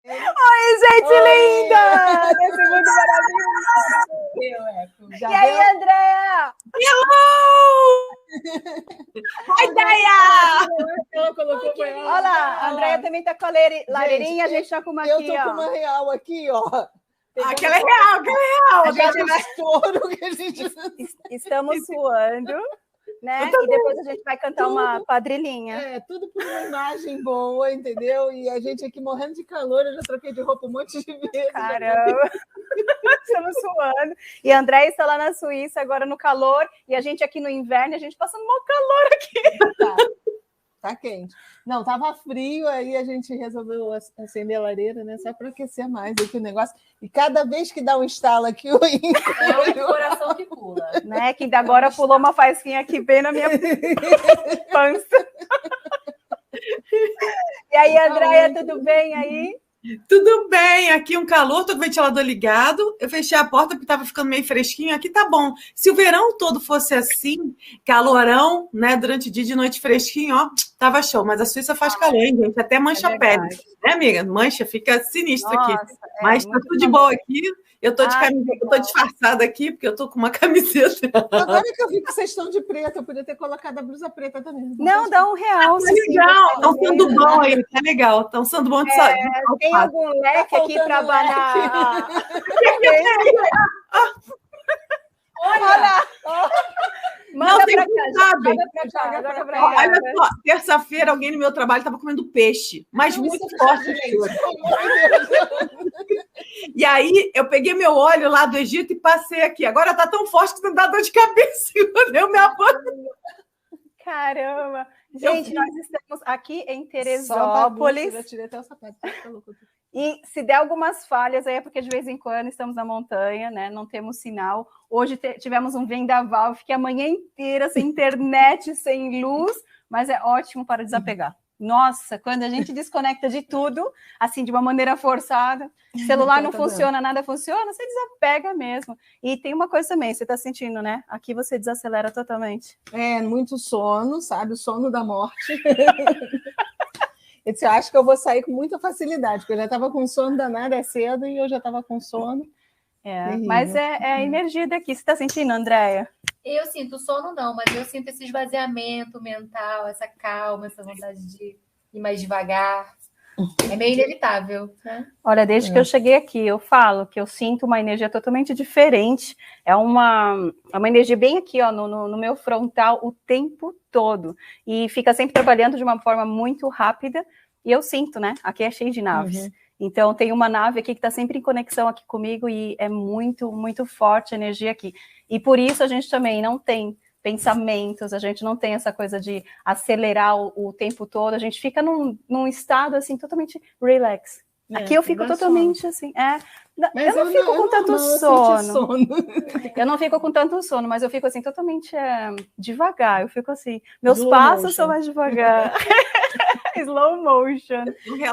Oi, gente linda! Desse mundo maravilhoso! E aí, Andréa? Hello! Oi, Deia! Ela colocou Olha lá, a Andréa também tá com a lareirinha, a gente tá com uma aqui, ó. Eu tô com uma real aqui, ó. Aquela é real, aquela é real. A gente vai... estouro que a gente... Estamos suando, né? E depois a gente vai cantar uma quadrilhinha. É, tudo por uma imagem boa, entendeu? E a gente aqui morrendo de calor, eu já troquei de roupa um monte de vezes. Caramba! Estamos suando. E a Andréa está lá na Suíça, agora no calor, e a gente aqui no inverno, a gente passando um calor aqui. Tá quente. Não, tava frio, aí a gente resolveu acender a lareira, né? Só para aquecer mais aqui o negócio. E cada vez que dá um estalo aqui, o coração que pula. Né? Que agora pulou uma faísquinha aqui bem na minha pança. E aí, Andréia, tudo bem aí? Tudo bem, aqui um calor, tô com o ventilador ligado, eu fechei a porta porque estava ficando meio fresquinho, aqui tá bom. Se o verão todo fosse assim, calorão, né, durante o dia, de noite fresquinho, ó, tava show, mas a Suíça faz calor, hein, gente, até mancha a pele, né, amiga? Mancha, fica sinistro. Nossa, aqui, mas tá tudo de boa aqui. Eu tô de camiseta, eu tô disfarçada aqui, porque eu tô com uma camiseta. Agora que eu vi que vocês estão de preto, eu podia ter colocado a blusa preta também. Não, dá um real. Legal, estão sendo bom aí, tá legal. Estão sendo bom de saúde. Tem algum leque aqui para abanar? Olha! Manda pra cá. Olha só, terça-feira alguém no meu trabalho estava comendo peixe, mas muito forte. E aí eu peguei meu óleo lá do Egito e passei aqui. Agora tá tão forte que não dá dor de cabeça. Eu me abanho. Caramba! Gente, nós estamos aqui em Teresópolis. Eu tirei até o sapato. E se der algumas falhas, aí é porque de vez em quando estamos na montanha, né? Não temos sinal. Hoje tivemos um vendaval, fiquei a manhã inteira sem internet, sem luz, mas é ótimo para desapegar. Nossa, quando a gente desconecta de tudo, assim, de uma maneira forçada, celular não funciona, nada funciona, você desapega mesmo. E tem uma coisa também, você está sentindo, né? Aqui você desacelera totalmente. É, muito sono, sabe? O sono da morte. Eu acho que eu vou sair com muita facilidade, porque eu já estava com sono danado, é cedo, e eu já estava com sono. Mas é a energia daqui. Você está sentindo, Andréia? Eu sinto sono não, mas eu sinto esse esvaziamento mental, essa calma, essa vontade de ir mais devagar. É meio inevitável, né? Olha, desde que eu cheguei aqui, eu falo que eu sinto uma energia totalmente diferente. É uma energia bem aqui, ó, no meu frontal o tempo todo. E fica sempre trabalhando de uma forma muito rápida. E eu sinto, né? Aqui é cheio de naves. Então, tem uma nave aqui que está sempre em conexão aqui comigo e é muito, muito forte a energia aqui. E por isso a gente também não tem pensamentos, a gente não tem essa coisa de acelerar o tempo todo, a gente fica num estado, assim, totalmente relax. Aqui eu fico totalmente assim, eu não fico com tanto sono. Eu não fico com tanto sono, mas eu fico assim, totalmente devagar, eu fico assim, meus passos são mais devagar. Slow motion.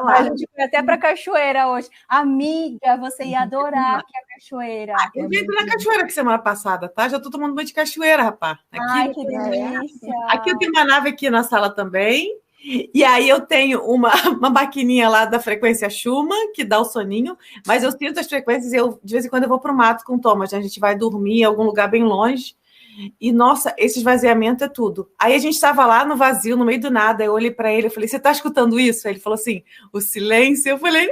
A gente foi até para a cachoeira hoje. Amiga, você ia adorar aqui a cachoeira. Eu vim na cachoeira que semana passada, tá? Já tô tomando banho de cachoeira, rapaz. Aqui, ai, que delícia. Aqui eu tenho uma nave aqui na sala também. E aí eu tenho uma maquininha lá da frequência Schumann, que dá o soninho, mas eu sinto as frequências e de vez em quando eu vou para o mato com o Thomas, né? A gente vai dormir em algum lugar bem longe. E, nossa, esse esvaziamento é tudo. Aí a gente estava lá no vazio, no meio do nada, eu olhei para ele, eu falei, você está escutando isso? Aí ele falou assim, o silêncio. Eu falei,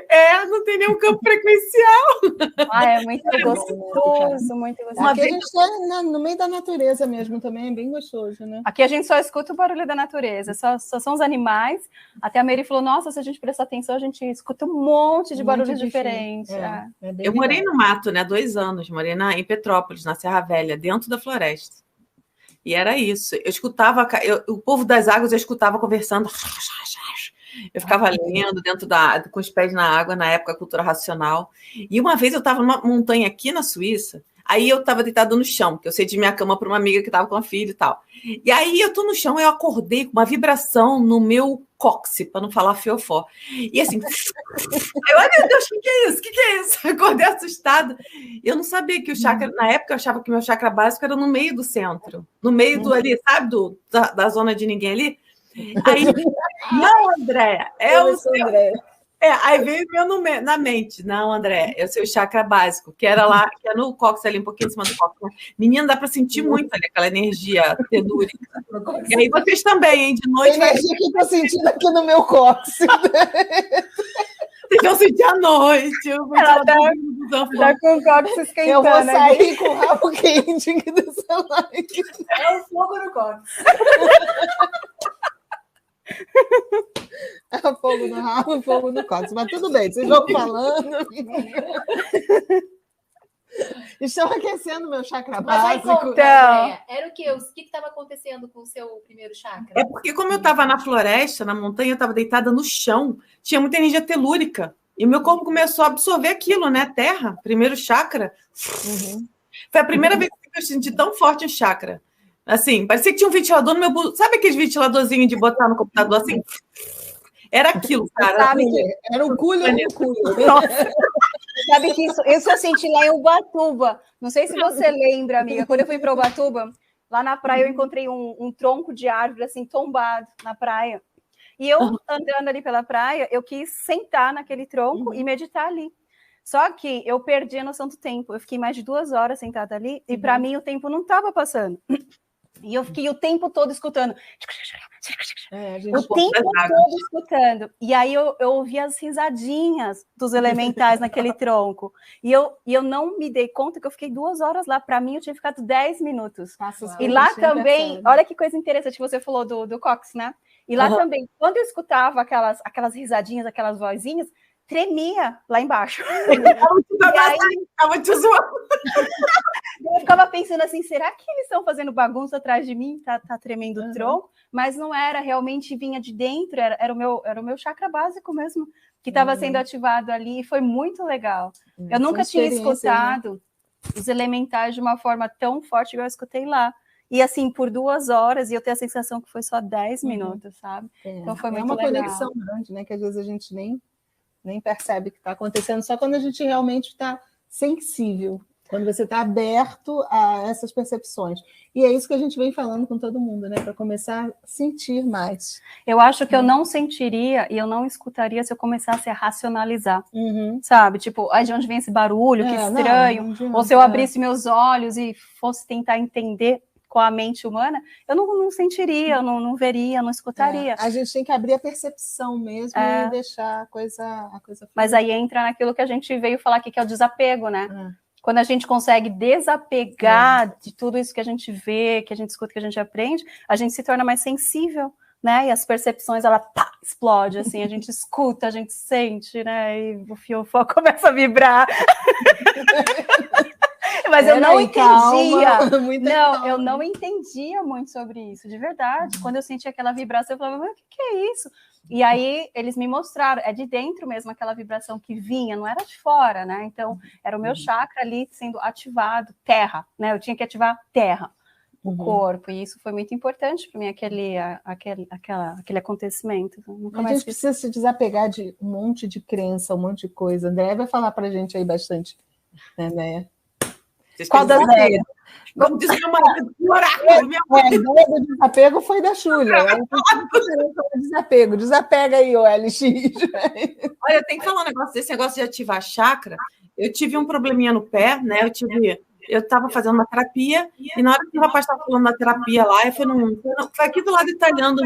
não tem nenhum campo frequencial. É muito gostoso, muito gostoso. Aqui a gente está no meio da natureza mesmo também, é bem gostoso, né? Aqui a gente só escuta o barulho da natureza, só são os animais. Até a Mary falou, nossa, se a gente prestar atenção, a gente escuta um monte de barulhos diferentes. Eu morei no mato, né, 2 anos, morei em Petrópolis, na Serra Velha, dentro da floresta. E era isso. Eu escutava, o povo das águas, eu escutava conversando. Eu ficava lendo com os pés na água, na época, cultura racional. E uma vez eu estava numa montanha aqui na Suíça, aí eu estava deitada no chão, porque eu cedi minha cama para uma amiga que estava com a filha e tal. E aí eu tô no chão, eu acordei com uma vibração no meu cóccix, para não falar fiofó. E assim, ai meu Deus, o que é isso? O que é isso? Acordei assustada. Eu não sabia que o chakra, na época eu achava que o meu chakra básico era no meio do centro, no meio do ali, sabe, da zona de ninguém ali. Aí, não, Andréa, é o seu. Aí veio na mente. Não, André, é o seu chakra básico, que era lá, que é no cóccix ali, um pouquinho em cima do cóccix. Menina, dá para sentir muito ali, aquela energia telúrica. E aí vocês também, hein? De noite. A energia que eu tô sentindo aqui no meu cóccix. Vocês vão sentir à noite. Eu vou Ela tá com o cóccix esquentando. Eu vou sair com o rabo quente aqui dessa live. É o fogo no cóccix. Fogo no rabo, fogo no cóccix. Mas tudo bem, vocês vão falando. Estão aquecendo meu chakra Mas aí básico. conta, Andréia, era o quê? O que estava acontecendo com o seu primeiro chakra? É porque como eu estava na floresta, na montanha, eu estava deitada no chão, tinha muita energia telúrica. E meu corpo começou a absorver aquilo, né? Terra, primeiro chakra. Foi a primeira vez que eu senti tão forte um chakra. Assim, parecia que tinha um ventilador no meu bolso. Sabe aqueles ventiladorzinhos de botar no computador assim? Era aquilo, cara. Sabe que era um culho. Nossa. Sabe que isso eu senti lá em Ubatuba. Não sei se você lembra, amiga. Quando eu fui para Ubatuba, lá na praia eu encontrei um tronco de árvore assim tombado na praia. E eu andando ali pela praia, eu quis sentar naquele tronco e meditar ali. Só que eu perdi a noção do tempo. Eu fiquei mais de 2 horas sentada ali e para mim o tempo não estava passando. E eu fiquei o tempo todo escutando. O tempo todo escutando. E aí eu ouvi as risadinhas dos elementais naquele tronco. E eu não me dei conta que eu fiquei 2 horas lá. Para mim, eu tinha ficado 10 minutos. E lá também, olha que coisa interessante, você falou do cóccix, né? E lá também, quando eu escutava aquelas risadinhas, aquelas vozinhas, tremia lá embaixo. Eu ficava pensando assim, será que eles estão fazendo bagunça atrás de mim? Tá tremendo o tronco? Mas não era, realmente vinha de dentro, era o meu chakra básico mesmo, que estava sendo ativado ali, e foi muito legal. Eu nunca tinha escutado os elementais de uma forma tão forte igual eu escutei lá. E assim, por 2 horas, e eu tenho a sensação que foi só 10 minutos, sabe? Então foi muito legal. É uma conexão grande, né? Que às vezes a gente nem percebe que está acontecendo, só quando a gente realmente está sensível, quando você está aberto a essas percepções. E é isso que a gente vem falando com todo mundo, né? Para começar a sentir mais. Eu acho que eu não sentiria e eu não escutaria se eu começasse a racionalizar, sabe? Tipo, de onde vem esse barulho, que estranho. Ou se eu abrisse meus olhos e fosse tentar entender com a mente humana, eu não sentiria, eu não veria, não escutaria. A gente tem que abrir a percepção mesmo e deixar a coisa Mas aí entra naquilo que a gente veio falar aqui, que é o desapego, né? Quando a gente consegue desapegar de tudo isso que a gente vê, que a gente escuta, que a gente aprende, a gente se torna mais sensível, né? E as percepções, ela explode, assim, a gente escuta, a gente sente, né? E o fiofó começa a vibrar. Mas eu não entendia. Eu não entendia muito sobre isso, de verdade. Quando eu sentia aquela vibração, eu falava, mas o que é isso? E aí eles me mostraram, é de dentro mesmo aquela vibração que vinha, não era de fora, né? Então, era o meu chakra ali sendo ativado, terra, né? Eu tinha que ativar terra, o corpo, e isso foi muito importante para mim, aquele acontecimento. A gente precisa se desapegar de um monte de crença, um monte de coisa. André vai falar para a gente aí bastante, né, Andréia? Qual das regras? Como diz meu marido, a ideia do desapego foi da Júlia. Desapega aí, o LX. Olha, eu tenho que falar um negócio desse negócio de ativar chakra. Eu tive um probleminha no pé, né? Eu estava fazendo uma terapia, e na hora que o rapaz estava falando da terapia lá, foi aqui do lado italiano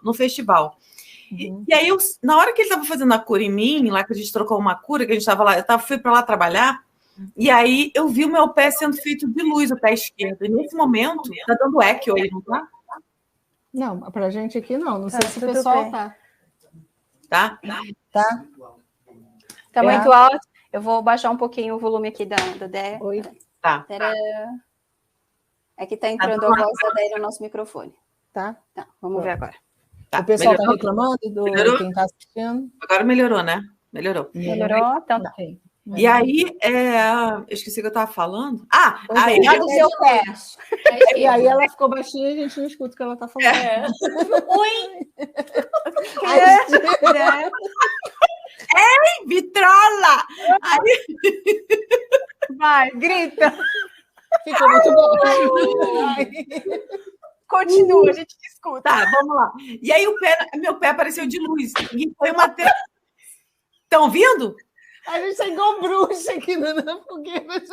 no festival. E aí, na hora que ele estava fazendo a cura em mim, lá que a gente trocou uma cura, que a gente estava lá, fui para lá trabalhar. E aí eu vi o meu pé sendo feito de luz, o pé esquerdo. E nesse momento, tá dando eco aí, não tá? Não, pra gente aqui não. Não sei se o pessoal tá. Tá muito alto. Eu vou baixar um pouquinho o volume aqui da Déia. Oi. Tá. É que tá entrando a voz da Déia no nosso microfone. Tá, vamos ver agora. Tá. O pessoal tá reclamando de quem tá assistindo? Agora melhorou, né? Melhorou? Então tá. E aí, eu esqueci o que eu estava falando. Aí do seu pé. E aí ela ficou baixinha e a gente não escuta o que ela está falando. Oi! Ei, vitrola! Vai, grita! Ficou muito bom. Continua, a gente te escuta. Tá, vamos lá. E aí meu pé apareceu de luz. E foi uma Estão ouvindo? A gente tá igual bruxa aqui na fogueira.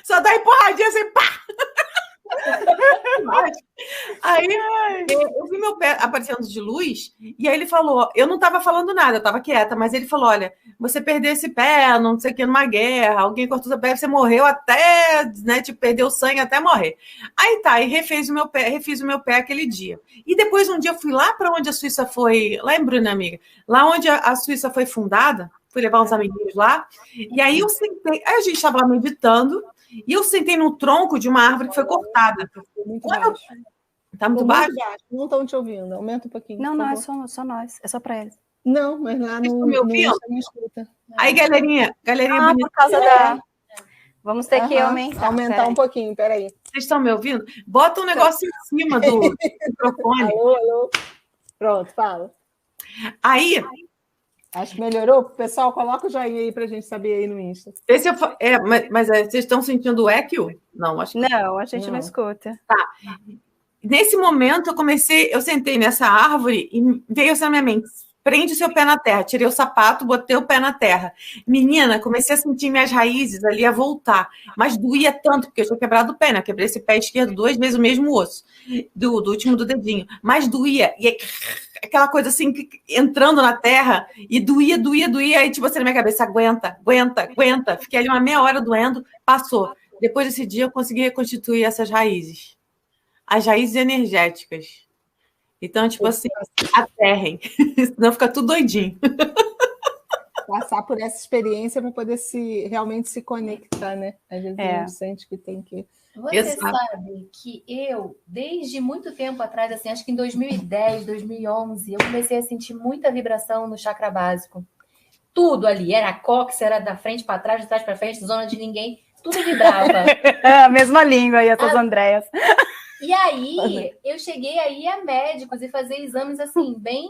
Só dá empurradinha assim, pá! Aí eu vi meu pé aparecendo de luz, e aí ele falou, eu não estava falando nada, eu estava quieta, mas ele falou, olha, você perdeu esse pé, não sei o que, numa guerra, alguém cortou seu pé, você morreu até, né, tipo, perdeu sangue até morrer. Aí tá, e refiz o meu pé aquele dia. E depois um dia eu fui lá para onde a Suíça foi, lá em Bruna, amiga, lá onde a Suíça foi fundada, fui levar uns amiguinhos lá, e aí eu sentei, aí a gente estava lá meditando, e eu sentei no tronco de uma árvore que foi cortada. Muito baixo. Tá muito baixo? Não estão te ouvindo. Aumenta um pouquinho. Não, é só nós. É só para eles. Não, mas lá Vocês no estão me ouvindo? não escuta. Aí, galerinha bonita. Por causa da... Vamos ter que aumentar. Um pouquinho, peraí. Vocês estão me ouvindo? Bota um negócio em cima do microfone. Alô. Pronto, fala. Aí... Acho que melhorou. Pessoal, coloca o joinha aí pra gente saber aí no Insta. Mas vocês estão sentindo o eco? Não, acho que não, a gente não escuta. Tá. Nesse momento, eu sentei nessa árvore e veio assim na minha mente, prende o seu pé na terra. Tirei o sapato, botei o pé na terra. Menina, comecei a sentir minhas raízes ali a voltar. Mas doía tanto, porque eu tinha quebrado o pé, né? Quebrei esse pé esquerdo 2 vezes o mesmo osso, do último do dedinho. Mas doía. E aquela coisa assim, entrando na terra, e doía. Aí, tipo assim, na minha cabeça, aguenta. Fiquei ali uma meia hora doendo, passou. Depois desse dia, eu consegui reconstituir essas raízes. As raízes energéticas. Então, tipo assim, aterrem. Senão fica tudo doidinho. Passar por essa experiência para poder realmente se conectar, né? Às vezes a gente sente que tem que... Você sabe que eu, desde muito tempo atrás, assim, acho que em 2010, 2011, eu comecei a sentir muita vibração no chakra básico. Tudo ali, era cóccix, era da frente para trás, de trás para frente, zona de ninguém, tudo vibrava. A mesma língua aí, essas Andréas. E aí, eu cheguei aí a médicos e fazer exames, assim, bem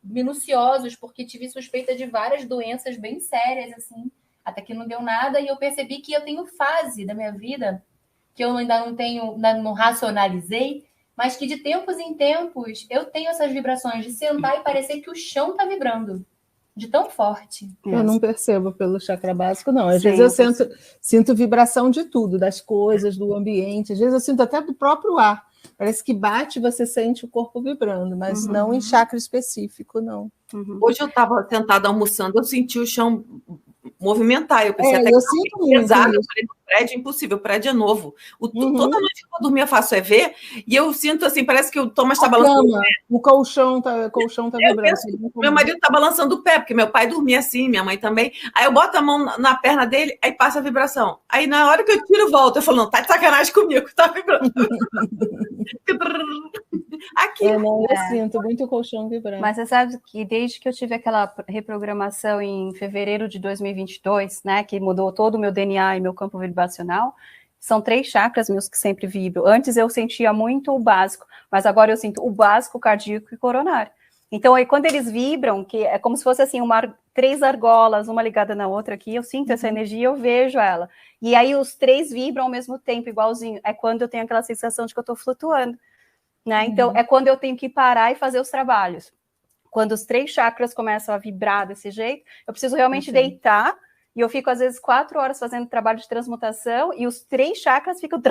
minuciosos, porque tive suspeita de várias doenças bem sérias, assim, até que não deu nada, e eu percebi que eu tenho fase da minha vida, que eu ainda não racionalizei, mas que de tempos em tempos eu tenho essas vibrações de sentar e parecer que o chão tá vibrando. De tão forte. Eu não percebo pelo chakra básico, não. Às vezes eu sinto vibração de tudo, das coisas, do ambiente. Às vezes eu sinto até do próprio ar. Parece que bate e você sente o corpo vibrando, mas não em chakra específico, não. Hoje eu estava sentada almoçando, eu senti o chão movimentar. Eu pensei até eu que sinto pesado. isso. Eu falei, no prédio é impossível, o prédio é novo. Toda noite que eu dormir eu faço EV e eu sinto assim, parece que o Thomas está balançando o pé. O colchão tá vibrando. Meu marido está balançando o pé, porque meu pai dormia assim, minha mãe também. Aí eu boto a mão na perna dele, aí passa a vibração. Aí na hora que eu tiro, volta. Eu falo, não, tá de sacanagem comigo, tá vibrando. Aqui. Eu sinto muito o colchão vibrando. Mas você sabe que desde que eu tive aquela reprogramação em fevereiro de 2022, né, que mudou todo o meu DNA e meu campo vibracional, são 3 chakras meus que sempre vibram. Antes eu sentia muito o básico, mas agora eu sinto o básico, cardíaco e coronário. Então, aí, quando eles vibram, que é como se fosse assim, 3 argolas, uma ligada na outra aqui, eu sinto essa energia, eu vejo ela. E aí os 3 vibram ao mesmo tempo, igualzinho. É quando eu tenho aquela sensação de que eu estou flutuando. Né? Então, é quando eu tenho que parar e fazer os trabalhos. Quando os 3 chakras começam a vibrar desse jeito, eu preciso realmente deitar, e eu fico, às vezes, 4 horas fazendo trabalho de transmutação, e os 3 chakras ficam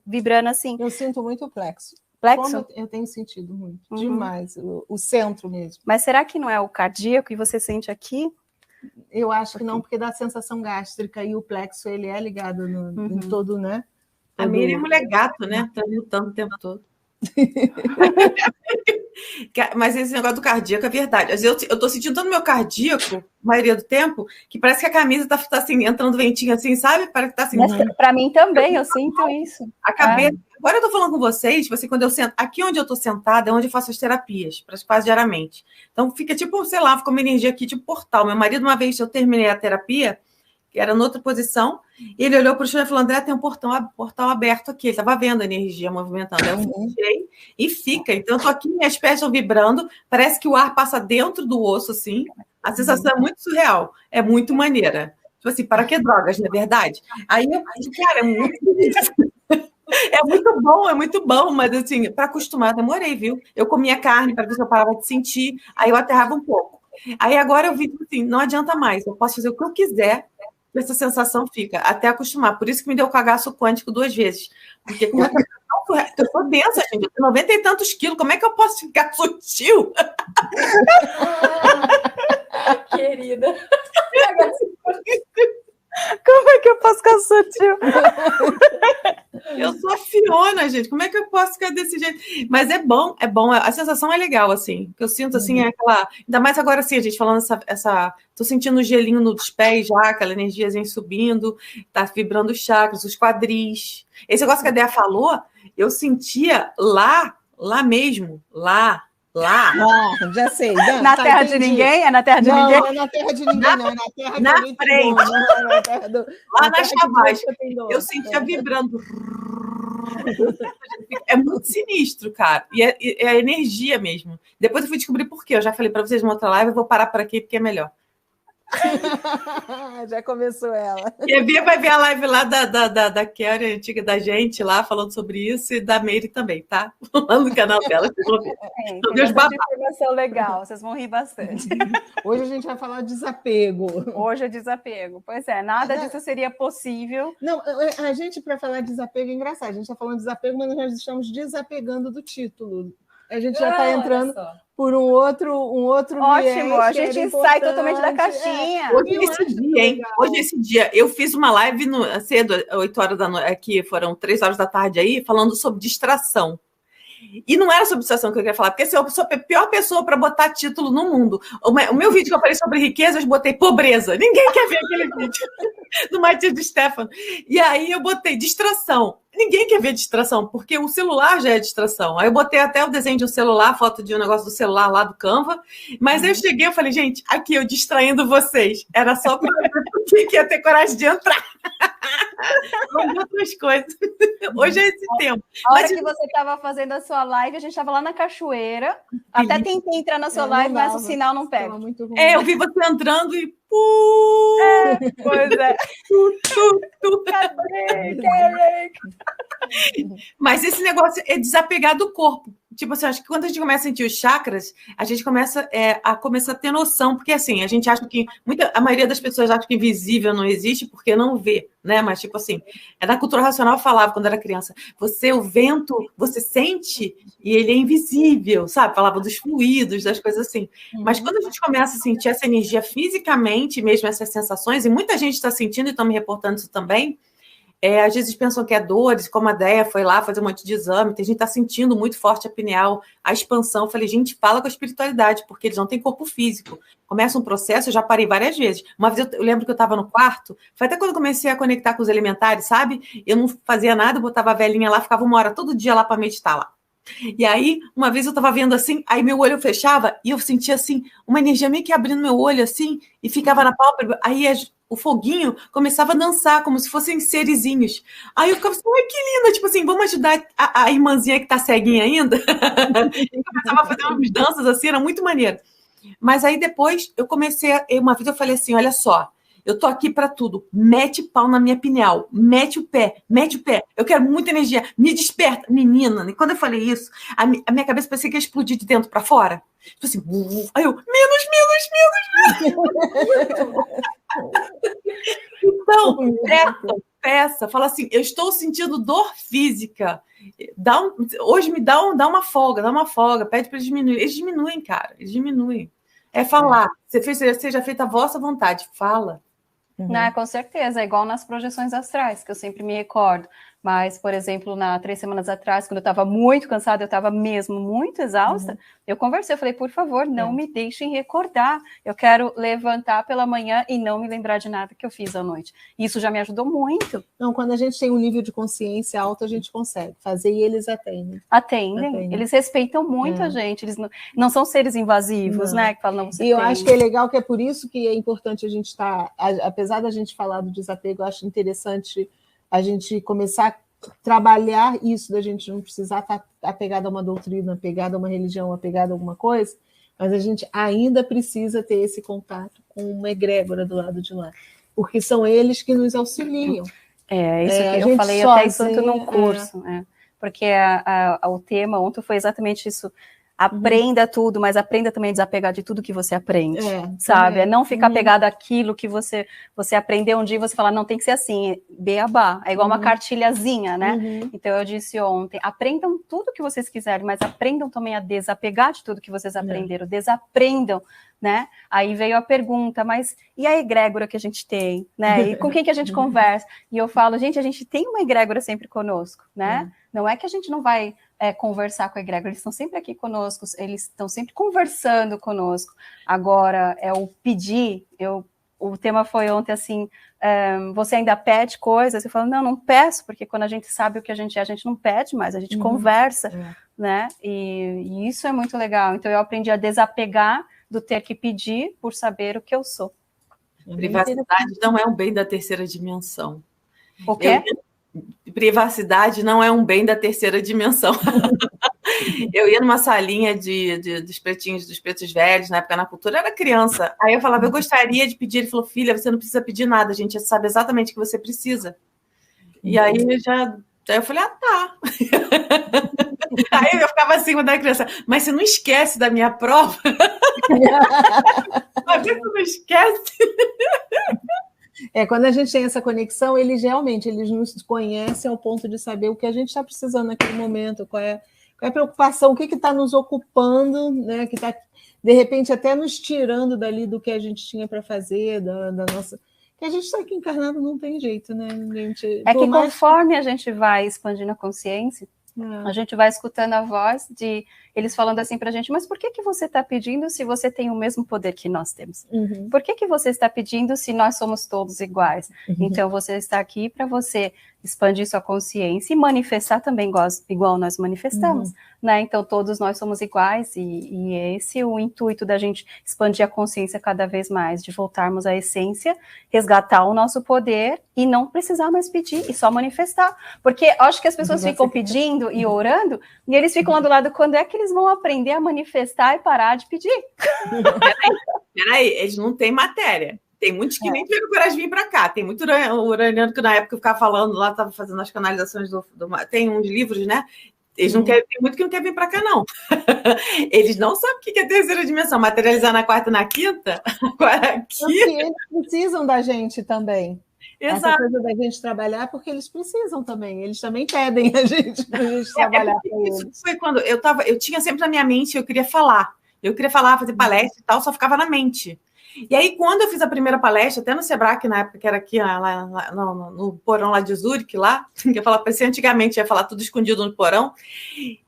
vibrando assim. Eu sinto muito o plexo. Plexo? Eu tenho sentido muito, demais, o centro mesmo. Mas será que não é o cardíaco e você sente aqui? Eu acho que não, porque dá sensação gástrica, e o plexo, ele é ligado em todo, né? A Miriam é mulher gato, né? Tá lutando o tempo todo. Mas esse negócio do cardíaco é verdade. Às vezes eu tô sentindo tanto meu cardíaco, a maioria do tempo, que parece que a camisa tá assim, entrando ventinho assim, sabe? Parece que tá assim. Para mim também, eu sinto isso. A cabeça. Agora eu tô falando com vocês, tipo assim, quando eu sento. Aqui onde eu tô sentada é onde eu faço as terapias, quase diariamente. Então fica tipo, sei lá, fica uma energia aqui, tipo portal. Meu marido, uma vez eu terminei a terapia, que era noutra posição, e ele olhou para o chão e falou, André, tem um portal aberto aqui. Ele estava vendo a energia movimentando. Eu fechei e fica. Então, eu estou aqui, minhas pernas estão vibrando, parece que o ar passa dentro do osso, assim. A sensação é muito surreal, é muito maneira. Tipo assim, para que drogas, não é verdade? Aí, cara, é muito bom, mas assim, para acostumar, demorei, viu? Eu comia carne para ver se eu parava de sentir, aí eu aterrava um pouco. Aí agora eu vi que assim, não adianta mais, eu posso fazer o que eu quiser, essa sensação fica, até acostumar. Por isso que me deu cagaço quântico 2 vezes. Porque eu sou densa, gente, eu tenho 90 e tantos quilos, como é que eu posso ficar sutil? Querida. Como é que eu posso ficar sutil? Eu sou a Fiona, gente. Como é que eu posso ficar desse jeito? Mas é bom. A sensação é legal, assim. O que eu sinto, assim, é aquela... Ainda mais agora, assim, a gente falando Tô sentindo o gelinho nos pés já, aquela energiazinha subindo, tá vibrando os chakras, os quadris. Esse negócio que a Dea falou, eu sentia lá mesmo, lá. Já sei. Na terra de ninguém? É na terra de ninguém? Não é na terra de ninguém, não. É na terra na de frente. Não é na terra do... Lá na Chavaz. Eu sentia vibrando. É muito sinistro, cara. E é a energia mesmo. Depois eu fui descobrir por quê. Eu já falei para vocês numa outra live, eu vou parar por aqui porque é melhor. Já começou ela. Quer ver, vai ver a live lá da Kelly, antiga da gente, lá, falando sobre isso, e da Meire também, tá? Lá no canal dela, vocês vão ver. Tem bastante informação legal, vocês vão rir bastante. Hoje a gente vai falar de desapego. Hoje é desapego. Pois é, nada disso seria possível. Não, a gente, para falar de desapego, é engraçado. A gente está falando de desapego, mas nós estamos desapegando do título. A gente já está entrando por um outro Ótimo, a gente sai totalmente da caixinha. Hoje esse dia, eu fiz uma live cedo, 8 horas da noite, aqui foram 3 horas da tarde aí, falando sobre distração. E não era sobre distração que eu queria falar, porque assim, eu sou a pior pessoa para botar título no mundo. O meu vídeo que eu falei sobre riqueza, eu botei pobreza. Ninguém quer ver aquele vídeo do Matias de Stefano. E aí eu botei distração. Ninguém quer ver distração, porque o celular já é distração. Aí eu botei até o desenho de um celular, foto de um negócio do celular lá do Canva. Mas aí eu cheguei e falei, gente, aqui eu distraindo vocês. Era só para ver porque ia ter coragem de entrar. Vamos ver outras coisas. Hoje é esse tempo. A hora que você estava fazendo a sua live, a gente estava lá na cachoeira. Até tentei entrar na sua live, mas o sinal não pega. Eu vi você entrando e... pois é. Cadê? Mas esse negócio é desapegar do corpo. Tipo assim, acho que quando a gente começa a sentir os chakras, a gente começa a ter noção, porque assim, a gente acha que a maioria das pessoas acha que invisível não existe porque não vê, né? Mas tipo assim, na cultura racional eu falava quando era criança, o vento, você sente e ele é invisível, sabe? Falava dos fluidos, das coisas assim. Mas quando a gente começa a sentir essa energia fisicamente, mesmo essas sensações, e muita gente está sentindo e estão me reportando isso também, às vezes pensam que é dores, como a Deia foi lá fazer um monte de exame, tem gente que está sentindo muito forte a pineal, a expansão. Eu falei, gente, fala com a espiritualidade, porque eles não têm corpo físico. Começa um processo, eu já parei várias vezes. Uma vez eu lembro que eu estava no quarto, foi até quando eu comecei a conectar com os elementares, sabe? Eu não fazia nada, eu botava a velhinha lá, ficava 1 hora todo dia lá para meditar lá. E aí, uma vez eu estava vendo assim, aí meu olho fechava e eu sentia assim, uma energia meio que abrindo meu olho assim, e ficava na pálpebra, aí o foguinho começava a dançar, como se fossem serizinhos. Aí eu ficava assim, ai, que linda, tipo assim, vamos ajudar a irmãzinha que tá ceguinha ainda? E começava a fazer umas danças assim, era muito maneiro. Mas aí depois eu comecei, uma vez eu falei assim, olha só, eu tô aqui para tudo, mete pau na minha pineal, mete o pé, eu quero muita energia, me desperta, menina. E quando eu falei isso, a minha cabeça parecia que ia explodir de dentro para fora. Tipo assim, aí eu, menos. Então, peça, fala assim, eu estou sentindo dor física, hoje me dá uma folga, pede para eles diminuir. Eles diminuem, cara, eles diminuem. É falar, seja feita a vossa vontade, fala. Não, com certeza, é igual nas projeções astrais, que eu sempre me recordo. Mas, por exemplo, 3 semanas atrás, quando eu estava muito cansada, eu estava mesmo muito exausta, eu conversei, eu falei, por favor, não me deixem recordar. Eu quero levantar pela manhã e não me lembrar de nada que eu fiz à noite. Isso já me ajudou muito. Não, quando a gente tem um nível de consciência alto, a gente consegue fazer e eles atendem. Atendem. Eles respeitam muito a gente. Eles não são seres invasivos, né? Que falam, não, você e eu acho que é legal, que é por isso que é importante a gente estar, apesar da gente falar do desapego, eu acho interessante a gente começar a trabalhar isso, da gente não precisar estar apegado a uma doutrina, apegado a uma religião, apegado a alguma coisa, mas a gente ainda precisa ter esse contato com uma egrégora do lado de lá, porque são eles que nos auxiliam. Isso que eu falei até isso num curso, porque o tema ontem foi exatamente isso. Aprenda tudo, mas aprenda também a desapegar de tudo que você aprende, sabe? É não ficar pegado àquilo que você aprendeu um dia e você falar, não, tem que ser assim, beabá. É igual uma cartilhazinha, né? Então, eu disse ontem, aprendam tudo que vocês quiserem, mas aprendam também a desapegar de tudo que vocês aprenderam. Desaprendam, né? Aí veio a pergunta, mas e a egrégora que a gente tem, né? E com quem que a gente conversa? E eu falo, gente, a gente tem uma egrégora sempre conosco, né? Não é que a gente não vai conversar com a egrégora, eles estão sempre aqui conosco, eles estão sempre conversando conosco. Agora, o pedir, o tema foi ontem assim, você ainda pede coisas? Eu falo, não peço, porque quando a gente sabe o que a gente não pede mais, a gente conversa, né? E isso é muito legal. Então, eu aprendi a desapegar do ter que pedir por saber o que eu sou. Privacidade não é um bem da terceira dimensão. O quê? Privacidade não é um bem da terceira dimensão. Eu ia numa salinha dos pretos velhos, na época na cultura, eu era criança. Aí eu falava, eu gostaria de pedir. Ele falou, filha, você não precisa pedir nada, a gente sabe exatamente o que você precisa. E aí eu falei, tá. Aí eu ficava assim quando era criança, mas você não esquece da minha prova? Mas você não esquece? Quando a gente tem essa conexão, eles nos conhecem ao ponto de saber o que a gente está precisando naquele momento, qual é a preocupação, o que está nos ocupando, né, que está, de repente, até nos tirando dali do que a gente tinha para fazer, da nossa... Que a gente está aqui encarnado, não tem jeito, né? Conforme a gente vai expandindo a consciência, a gente vai escutando a voz de eles falando assim pra gente, mas por que você está pedindo se você tem o mesmo poder que nós temos? Por que você está pedindo se nós somos todos iguais? Então, você está aqui para você expandir sua consciência e manifestar também igual nós manifestamos, né? Então, todos nós somos iguais e esse é o intuito da gente expandir a consciência cada vez mais, de voltarmos à essência, resgatar o nosso poder e não precisar mais pedir e só manifestar. Porque acho que as pessoas ficam pedindo e orando e eles ficam lá do lado, quando é que eles vão aprender a manifestar e parar de pedir? Peraí, eles não têm matéria. Tem muitos que nem tiveram coragem de vir para cá. Tem muito uraniano que na época eu ficava falando lá, estava fazendo as canalizações tem uns livros, né? Eles não querem, tem muito que não quer vir para cá, não. Eles não sabem o que é terceira dimensão. Materializar na quarta e na quinta. Agora aqui. Eles precisam da gente também. Exato. Essa coisa da gente trabalhar, porque eles precisam também. Eles também pedem a gente para a gente trabalhar com eles. Isso foi quando eu tinha sempre na minha mente, eu queria falar. Eu queria falar, fazer palestra e tal, só ficava na mente. E aí, quando eu fiz a primeira palestra, até no Sebrae, na época que era aqui, lá no porão lá de Zurique, lá, que eu falava, parecia antigamente, ia falar tudo escondido no porão.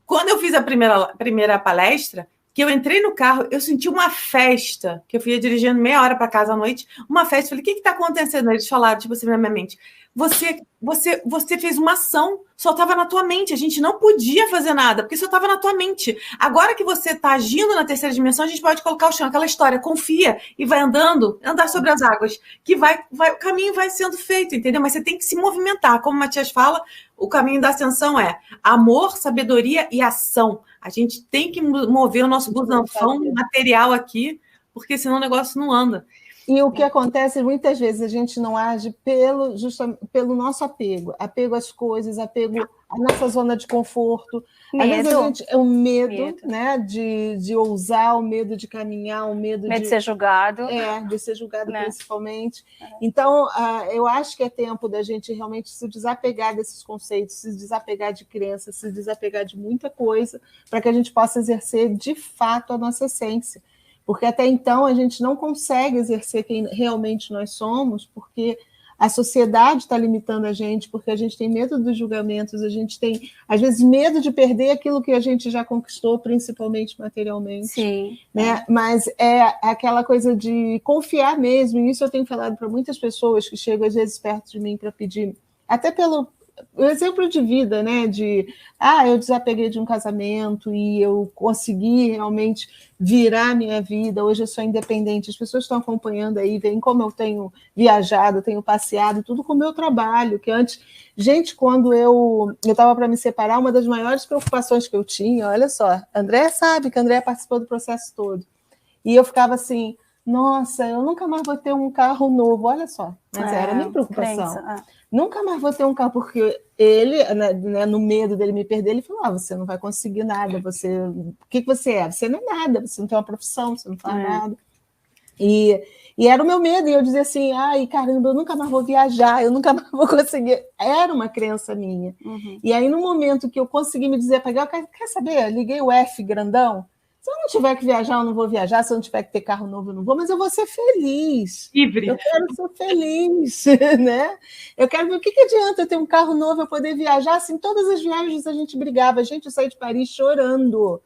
Quando eu fiz a primeira palestra, que eu entrei no carro, eu senti uma festa, que eu fui dirigindo meia hora para casa à noite, uma festa, falei, o que está acontecendo? Eles falaram, tipo assim, na minha mente, você fez uma ação, só estava na tua mente, a gente não podia fazer nada, porque só estava na tua mente. Agora que você está agindo na terceira dimensão, a gente pode colocar o chão, aquela história, confia, e vai andar sobre as águas, que o caminho vai sendo feito, entendeu? Mas você tem que se movimentar, como o Matias fala, o caminho da ascensão é amor, sabedoria e ação. A gente tem que mover o nosso busanfão material aqui, porque senão o negócio não anda. E o que acontece, muitas vezes, a gente não age pelo nosso apego às coisas, apego à nossa zona de conforto. Às vezes o medo. Né, de ousar, o medo de caminhar, o medo de ser julgado. De ser julgado, né? Principalmente. Então, eu acho que é tempo da gente realmente se desapegar desses conceitos, se desapegar de crenças, se desapegar de muita coisa, para que a gente possa exercer, de fato, a nossa essência. Porque até então a gente não consegue exercer quem realmente nós somos, porque a sociedade está limitando a gente, porque a gente tem medo dos julgamentos, a gente tem, às vezes, medo de perder aquilo que a gente já conquistou, principalmente materialmente. Sim. Né? Mas é aquela coisa de confiar mesmo, e isso eu tenho falado para muitas pessoas que chegam, às vezes, perto de mim para pedir, até pelo exemplo de vida, né? Eu desapeguei de um casamento e eu consegui realmente virar minha vida, hoje eu sou independente, as pessoas estão acompanhando aí, veem como eu tenho viajado, tenho passeado, tudo com o meu trabalho, que antes, gente, quando eu estava para me separar, uma das maiores preocupações que eu tinha, olha só, André sabe que a André participou do processo todo, e eu ficava assim, nossa, eu nunca mais vou ter um carro novo, olha só, mas era a minha preocupação. nunca mais vou ter um carro, porque ele, né, no medo dele me perder, ele falou, você não vai conseguir nada, o que você é? Você não é nada, você não tem uma profissão, você não faz nada. E era o meu medo, e eu dizia assim, ai, caramba, eu nunca mais vou viajar, eu nunca mais vou conseguir. Era uma crença minha. E aí, no momento que eu consegui me desapegar, quer saber? Liguei o F grandão. Se eu não tiver que viajar, eu não vou viajar. Se eu não tiver que ter carro novo, eu não vou. Mas eu vou ser feliz. Livre. Eu quero ser feliz, né? Eu quero ver o que adianta eu ter um carro novo, eu poder viajar. Assim, todas as viagens a gente brigava. A gente saiu de Paris chorando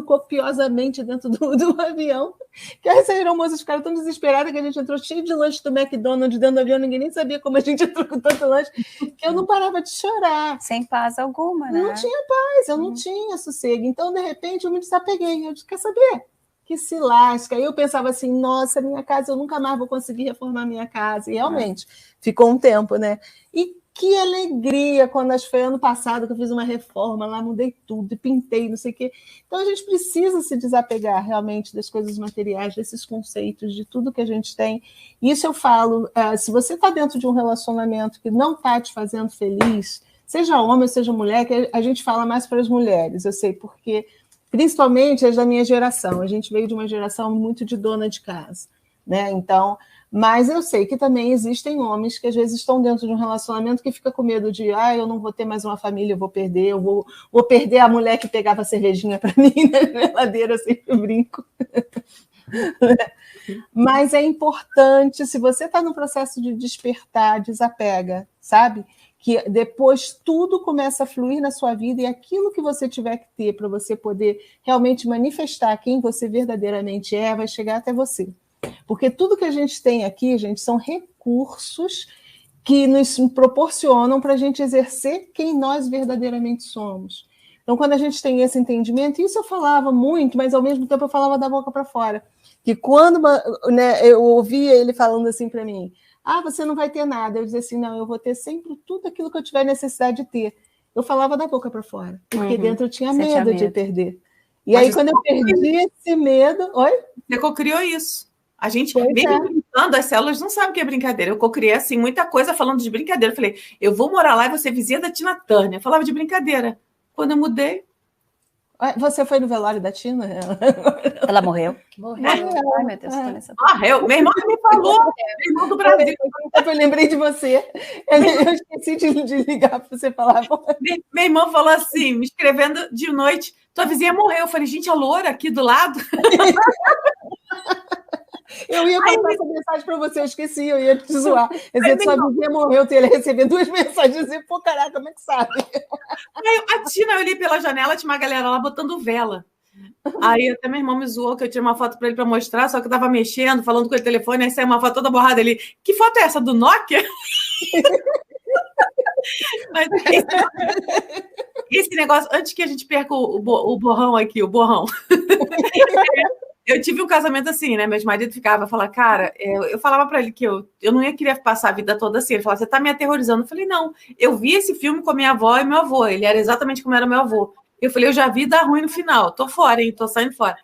copiosamente dentro do avião. Que aí saíram moças, os caras tão desesperados que a gente entrou cheio de lanche do McDonald's dentro do avião, ninguém nem sabia como a gente entrou com tanto lanche, que eu não parava de chorar. Sem paz alguma, né? Não tinha paz, eu não tinha sossego. Então, de repente, eu me desapeguei. Eu disse, quer saber? Que se lasca. Aí eu pensava assim, nossa, minha casa, eu nunca mais vou conseguir reformar minha casa. E realmente, ficou um tempo, né? E que alegria quando foi ano passado que eu fiz uma reforma lá, mudei tudo, e pintei, não sei o quê. Então a gente precisa se desapegar realmente das coisas materiais, desses conceitos, de tudo que a gente tem. Isso eu falo, se você está dentro de um relacionamento que não está te fazendo feliz, seja homem ou seja mulher, que a gente fala mais para as mulheres, eu sei, porque principalmente as da minha geração, a gente veio de uma geração muito de dona de casa, né? Então, mas eu sei que também existem homens que às vezes estão dentro de um relacionamento que fica com medo de, eu não vou ter mais uma família, eu vou perder, vou perder a mulher que pegava cervejinha para mim na geladeira, eu sempre brinco. Mas é importante, se você está no processo de despertar, desapega, sabe? Que depois tudo começa a fluir na sua vida e aquilo que você tiver que ter para você poder realmente manifestar quem você verdadeiramente é, vai chegar até você. Porque tudo que a gente tem aqui, gente, são recursos que nos proporcionam para a gente exercer quem nós verdadeiramente somos. Então, quando a gente tem esse entendimento, isso eu falava muito, mas ao mesmo tempo eu falava da boca para fora. Que quando eu ouvia ele falando assim para mim, você não vai ter nada. Eu dizia assim, não, eu vou ter sempre tudo aquilo que eu tiver necessidade de ter. Eu falava da boca para fora, porque dentro eu tinha medo de perder. E aí, quando eu perdi esse medo... Oi? Você cocriou isso. A gente, mesmo brincando, as células não sabem o que é brincadeira. Eu cocriei, assim, muita coisa falando de brincadeira. Eu falei, eu vou morar lá e vou ser vizinha da Tina Turner. Eu falava de brincadeira. Quando eu mudei... Você foi no velório da Tina? Ela morreu. Ai, meu Deus. Morreu. Meu irmão me falou. Meu irmão do Brasil. Eu lembrei de você. Eu esqueci de ligar para você falar. Meu irmão falou assim, me escrevendo de noite, tua vizinha morreu. Eu falei, gente, a loura aqui do lado... Eu ia passar essa mensagem para você, eu esqueci, eu ia te zoar. Dizer, sua vizinha morreu, eu ia receber 2 mensagens e pô, caraca, como é que sabe? Aí a Tina, eu olhei pela janela, tinha uma galera lá botando vela. Aí até meu irmão me zoou, que eu tirei uma foto para ele para mostrar, só que eu tava mexendo, falando com o telefone, aí saiu uma foto toda borrada ali. Que foto é essa, do Nokia? Mas esse negócio, antes que a gente perca o borrão aqui, o borrão... Eu tive um casamento assim, né? Meu marido falava, cara, eu falava para ele que eu não ia querer passar a vida toda assim. Ele falava, você tá me aterrorizando. Eu falei, não, eu vi esse filme com a minha avó e meu avô. Ele era exatamente como era meu avô. Eu falei, eu já vi dar ruim no final. Tô fora, hein? Tô saindo fora.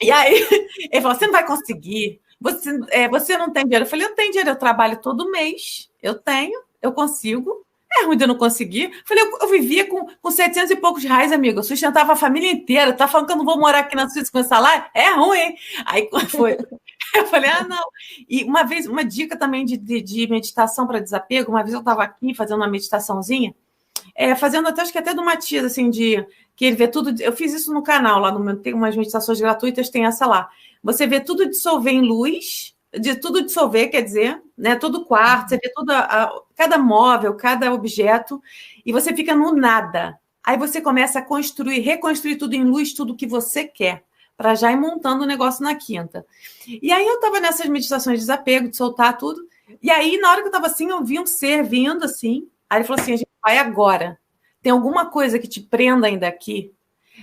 E aí, ele falou, você não vai conseguir. Você não tem dinheiro. Eu falei, eu tenho dinheiro, eu trabalho todo mês. Eu consigo. É ruim de eu não conseguir. Falei, eu vivia com 700 e poucos reais, amigo. Eu sustentava a família inteira. Tá falando que eu não vou morar aqui na Suíça com esse salário? É ruim, hein? Aí quando foi... Eu falei, não. E uma vez, uma dica também de meditação para desapego. Uma vez eu estava aqui fazendo uma meditaçãozinha, fazendo até, acho que até do Matias, assim, que ele vê tudo... Eu fiz isso no canal, lá no meu, tem umas meditações gratuitas, tem essa lá. Você vê tudo dissolver em luz... De tudo dissolver, quer dizer, né? Todo quarto, você vê cada móvel, cada objeto, e você fica no nada. Aí você começa a reconstruir tudo em luz, tudo que você quer, para já ir montando o negócio na quinta. E aí eu estava nessas meditações de desapego, de soltar tudo, e aí, na hora que eu estava assim, eu vi um ser vindo assim, aí ele falou assim, a gente vai agora. Tem alguma coisa que te prenda ainda aqui?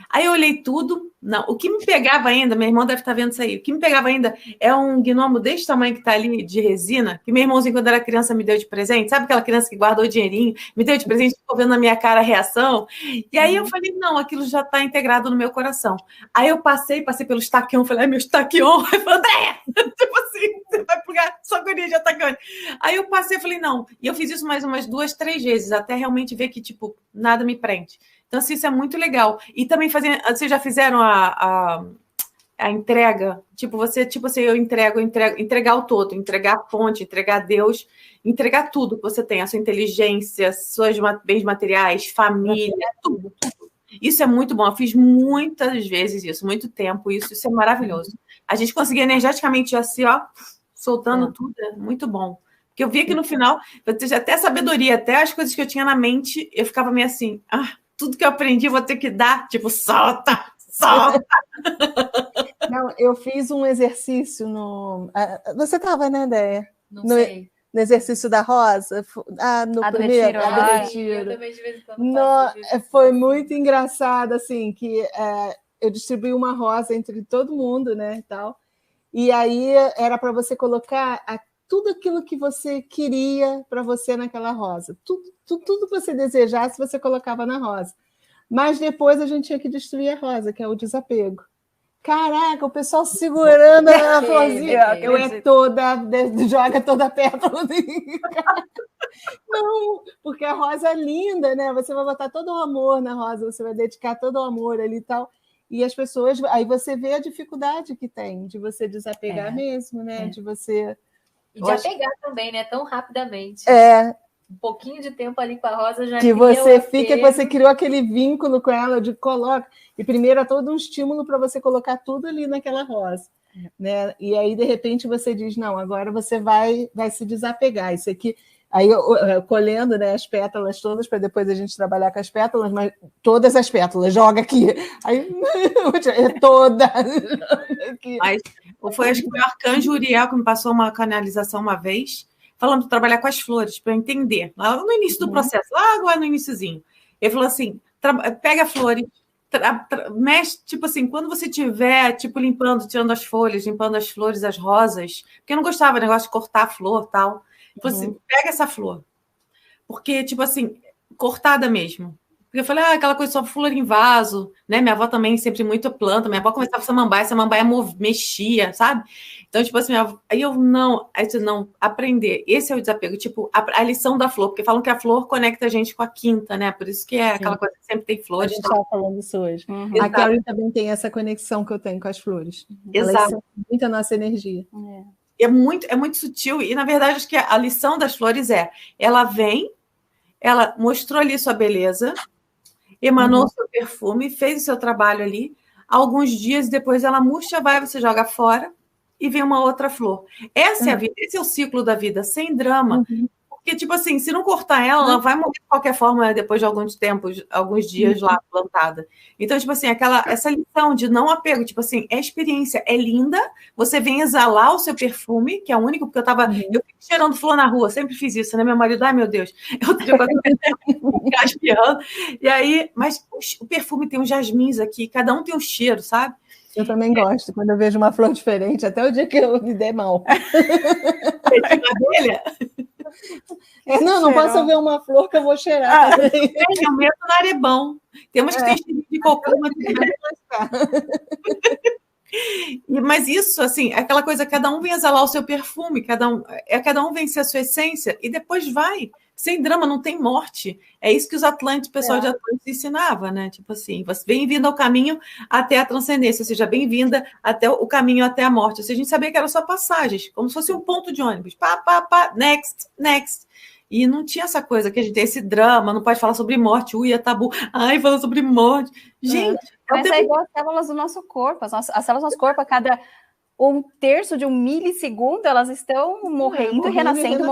Aí eu olhei tudo, não, o que me pegava ainda, meu irmão deve estar vendo isso aí, o que me pegava ainda é um gnomo desse tamanho que está ali, de resina, que meu irmãozinho, quando era criança, me deu de presente, sabe aquela criança que guardou o dinheirinho, me deu de presente, ficou vendo na minha cara a reação, e aí eu falei, não, aquilo já está integrado no meu coração. Aí eu passei pelo estaquion, falei, meu estaquion, eu falei, Andréia, tipo assim, você vai porque só guria de atacante. Aí eu passei e falei, não. E eu fiz isso mais umas 2, 3 vezes, até realmente ver que, tipo, nada me prende. Então, assim, isso é muito legal. E também vocês já fizeram a entrega? Tipo, você, tipo assim, entregar o todo, entregar a fonte, entregar a Deus, entregar tudo que você tem, a sua inteligência, seus bens materiais, família, tudo. Isso é muito bom. Eu fiz muitas vezes isso, muito tempo isso é maravilhoso. A gente conseguia energeticamente assim, ó, soltando tudo, é muito bom. Porque eu via que no final, até a sabedoria, até as coisas que eu tinha na mente, eu ficava meio assim, tudo que eu aprendi eu vou ter que dar, tipo, solta! Não, eu fiz um exercício no... Você estava, né, Déia? Não sei. No exercício da Rosa? No primeiro? Retiro, do eu Retiro. também de vez em quando faço foi muito engraçado, assim, que eu distribuí uma rosa entre todo mundo, né, e tal. E aí era para você colocar tudo aquilo que você queria para você naquela rosa. Tudo que você desejasse, você colocava na rosa. Mas depois a gente tinha que destruir a rosa, que é o desapego. Caraca, o pessoal segurando a florzinha. Joga toda a pétala. Não, porque a rosa é linda, né? Você vai botar todo o amor na rosa, você vai dedicar todo o amor ali e tal. E as pessoas... Aí você vê a dificuldade que tem de você desapegar mesmo, né? De você... E de apegar também, né? Tão rapidamente. Um pouquinho de tempo ali com a rosa já que você fica, que você criou aquele vínculo com ela, de coloca. E primeiro é todo um estímulo para você colocar tudo ali naquela rosa. Né? E aí, de repente, você diz, não, agora você vai se desapegar. Isso aqui... Aí eu colhendo, né, as pétalas todas, para depois a gente trabalhar com as pétalas, mas todas as pétalas, joga aqui. Aí, toda. Mas acho que foi o Arcanjo Uriel que me passou uma canalização uma vez, falando de trabalhar com as flores, para eu entender. Lá no início do processo, lá agora no iniciozinho. Ele falou assim, pega flores, mexe, tipo assim, quando você estiver, tipo, limpando, tirando as folhas, limpando as flores, as rosas, porque eu não gostava do negócio de cortar a flor e tal. Você pega essa flor, porque, tipo assim, cortada mesmo. Porque eu falei, aquela coisa só flor em vaso, né? Minha avó também sempre muito planta, minha avó começava a samambaia mexia, sabe? Então, tipo assim, aí eu não, aprender, esse é o desapego, tipo, a lição da flor, porque falam que a flor conecta a gente com a quinta, né? Por isso que é aquela coisa que sempre tem flores. A gente estava falando isso hoje. A Kelly também tem essa conexão que eu tenho com as flores. Exato. Ela muito a nossa energia. É muito sutil, e na verdade acho que a lição das flores ela vem, ela mostrou ali sua beleza, emanou seu perfume, fez o seu trabalho ali, alguns dias depois ela murcha, você joga fora e vem uma outra flor. Essa é a vida, esse é o ciclo da vida, sem drama. Porque, tipo assim, se não cortar ela vai morrer de qualquer forma depois de alguns dias lá plantada. Então, tipo assim, essa lição de não apego, tipo assim, é experiência, é linda, você vem exalar o seu perfume, que é o único, porque eu fico cheirando flor na rua, sempre fiz isso, né? Meu marido, ai meu Deus, eu gaspiando. E aí, mas o perfume tem uns jasmins aqui, cada um tem um cheiro, sabe? Eu também gosto, quando eu vejo uma flor diferente, até o dia que eu me der mal. Não posso ver uma flor que eu vou cheirar. Eu meto no arebão. Tem umas que tem cheiro de cocô, mas isso, assim, é aquela coisa, cada um vem exalar o seu perfume, cada um vencer a sua essência, e depois vai. Sem drama, não tem morte. É isso que o pessoal de Atlantis ensinava, né? Tipo assim, você bem-vindo ao caminho até a transcendência, ou seja, bem-vinda até o caminho até a morte. Ou seja, a gente sabia que era só passagens, como se fosse um ponto de ônibus. Next. E não tinha essa coisa que a gente tem esse drama, não pode falar sobre morte, é tabu. Ai, falando sobre morte. Gente, mas é igual as células do nosso corpo. As células do nosso corpo, a cada 1/3 de um milissegundo, elas estão morrendo e renascendo.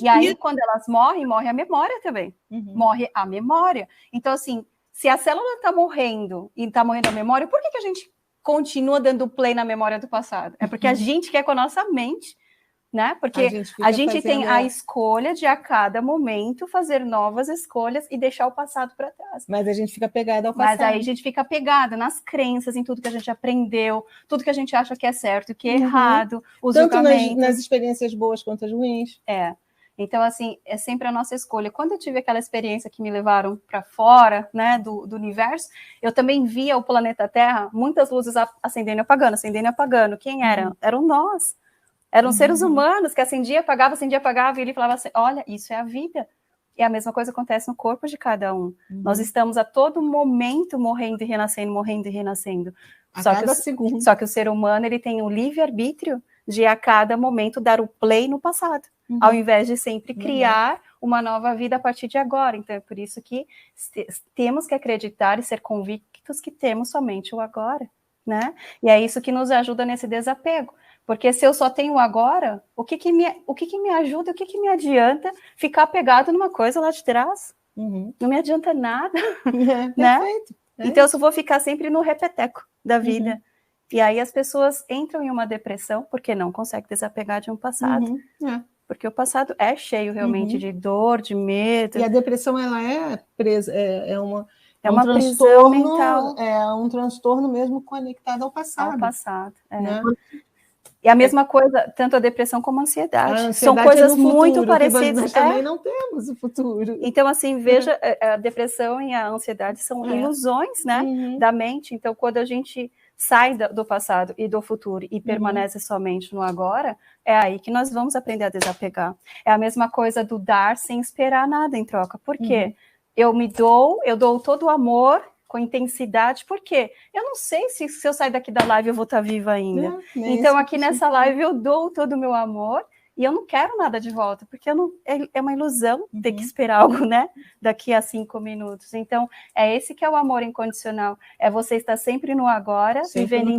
E aí, quando elas morrem a memória também. Morre a memória. Então, assim, se a célula está morrendo e está morrendo a memória, por que a gente continua dando play na memória do passado? É porque a gente quer com a nossa mente, né? Porque a gente tem a escolha de, a cada momento, fazer novas escolhas e deixar o passado para trás. Mas a gente fica pegada ao passado. Mas aí a gente fica pegada nas crenças, em tudo que a gente aprendeu, tudo que a gente acha que é certo e que é errado, os tanto nas experiências boas quanto as ruins. Então, assim, é sempre a nossa escolha. Quando eu tive aquela experiência que me levaram para fora, né, do universo, eu também via o planeta Terra, muitas luzes acendendo e apagando. Quem eram? Eram nós. Eram seres humanos que acendia, apagava, e ele falava assim, olha, isso é a vida. E a mesma coisa acontece no corpo de cada um. Nós estamos a todo momento morrendo e renascendo. A cada segundo. Só que o ser humano, ele tem o livre-arbítrio de a cada momento dar o play no passado, ao invés de sempre criar uma nova vida a partir de agora. Então é por isso que temos que acreditar e ser convictos que temos somente o agora, né? E é isso que nos ajuda nesse desapego. Porque se eu só tenho o agora, o que me ajuda, o que me adianta ficar pegado numa coisa lá de trás? Não me adianta nada, né? Perfeito. Então eu só vou ficar sempre no repeteco da vida. E aí as pessoas entram em uma depressão porque não conseguem desapegar de um passado. Porque o passado é cheio realmente de dor, de medo. E a depressão, ela é presa, é uma prisão mental. É um transtorno mesmo conectado ao passado. Ao passado, né? E a mesma coisa, tanto a depressão como a ansiedade. A ansiedade são coisas é no futuro, muito parecidas. Nós também não temos o futuro. Então, assim, veja, a depressão e a ansiedade são ilusões, né, da mente. Então, quando a gente sai do passado e do futuro e permanece somente no agora, é aí que nós vamos aprender a desapegar. É a mesma coisa do dar sem esperar nada em troca. Por quê? Eu dou todo o amor com intensidade, porque eu não sei se eu sair daqui da live eu vou estar viva ainda. Então, aqui nessa live eu dou todo o meu amor e eu não quero nada de volta, porque é uma ilusão ter que esperar algo, né? Daqui a 5 minutos. Então, é esse que é o amor incondicional. É você estar sempre no agora, vivendo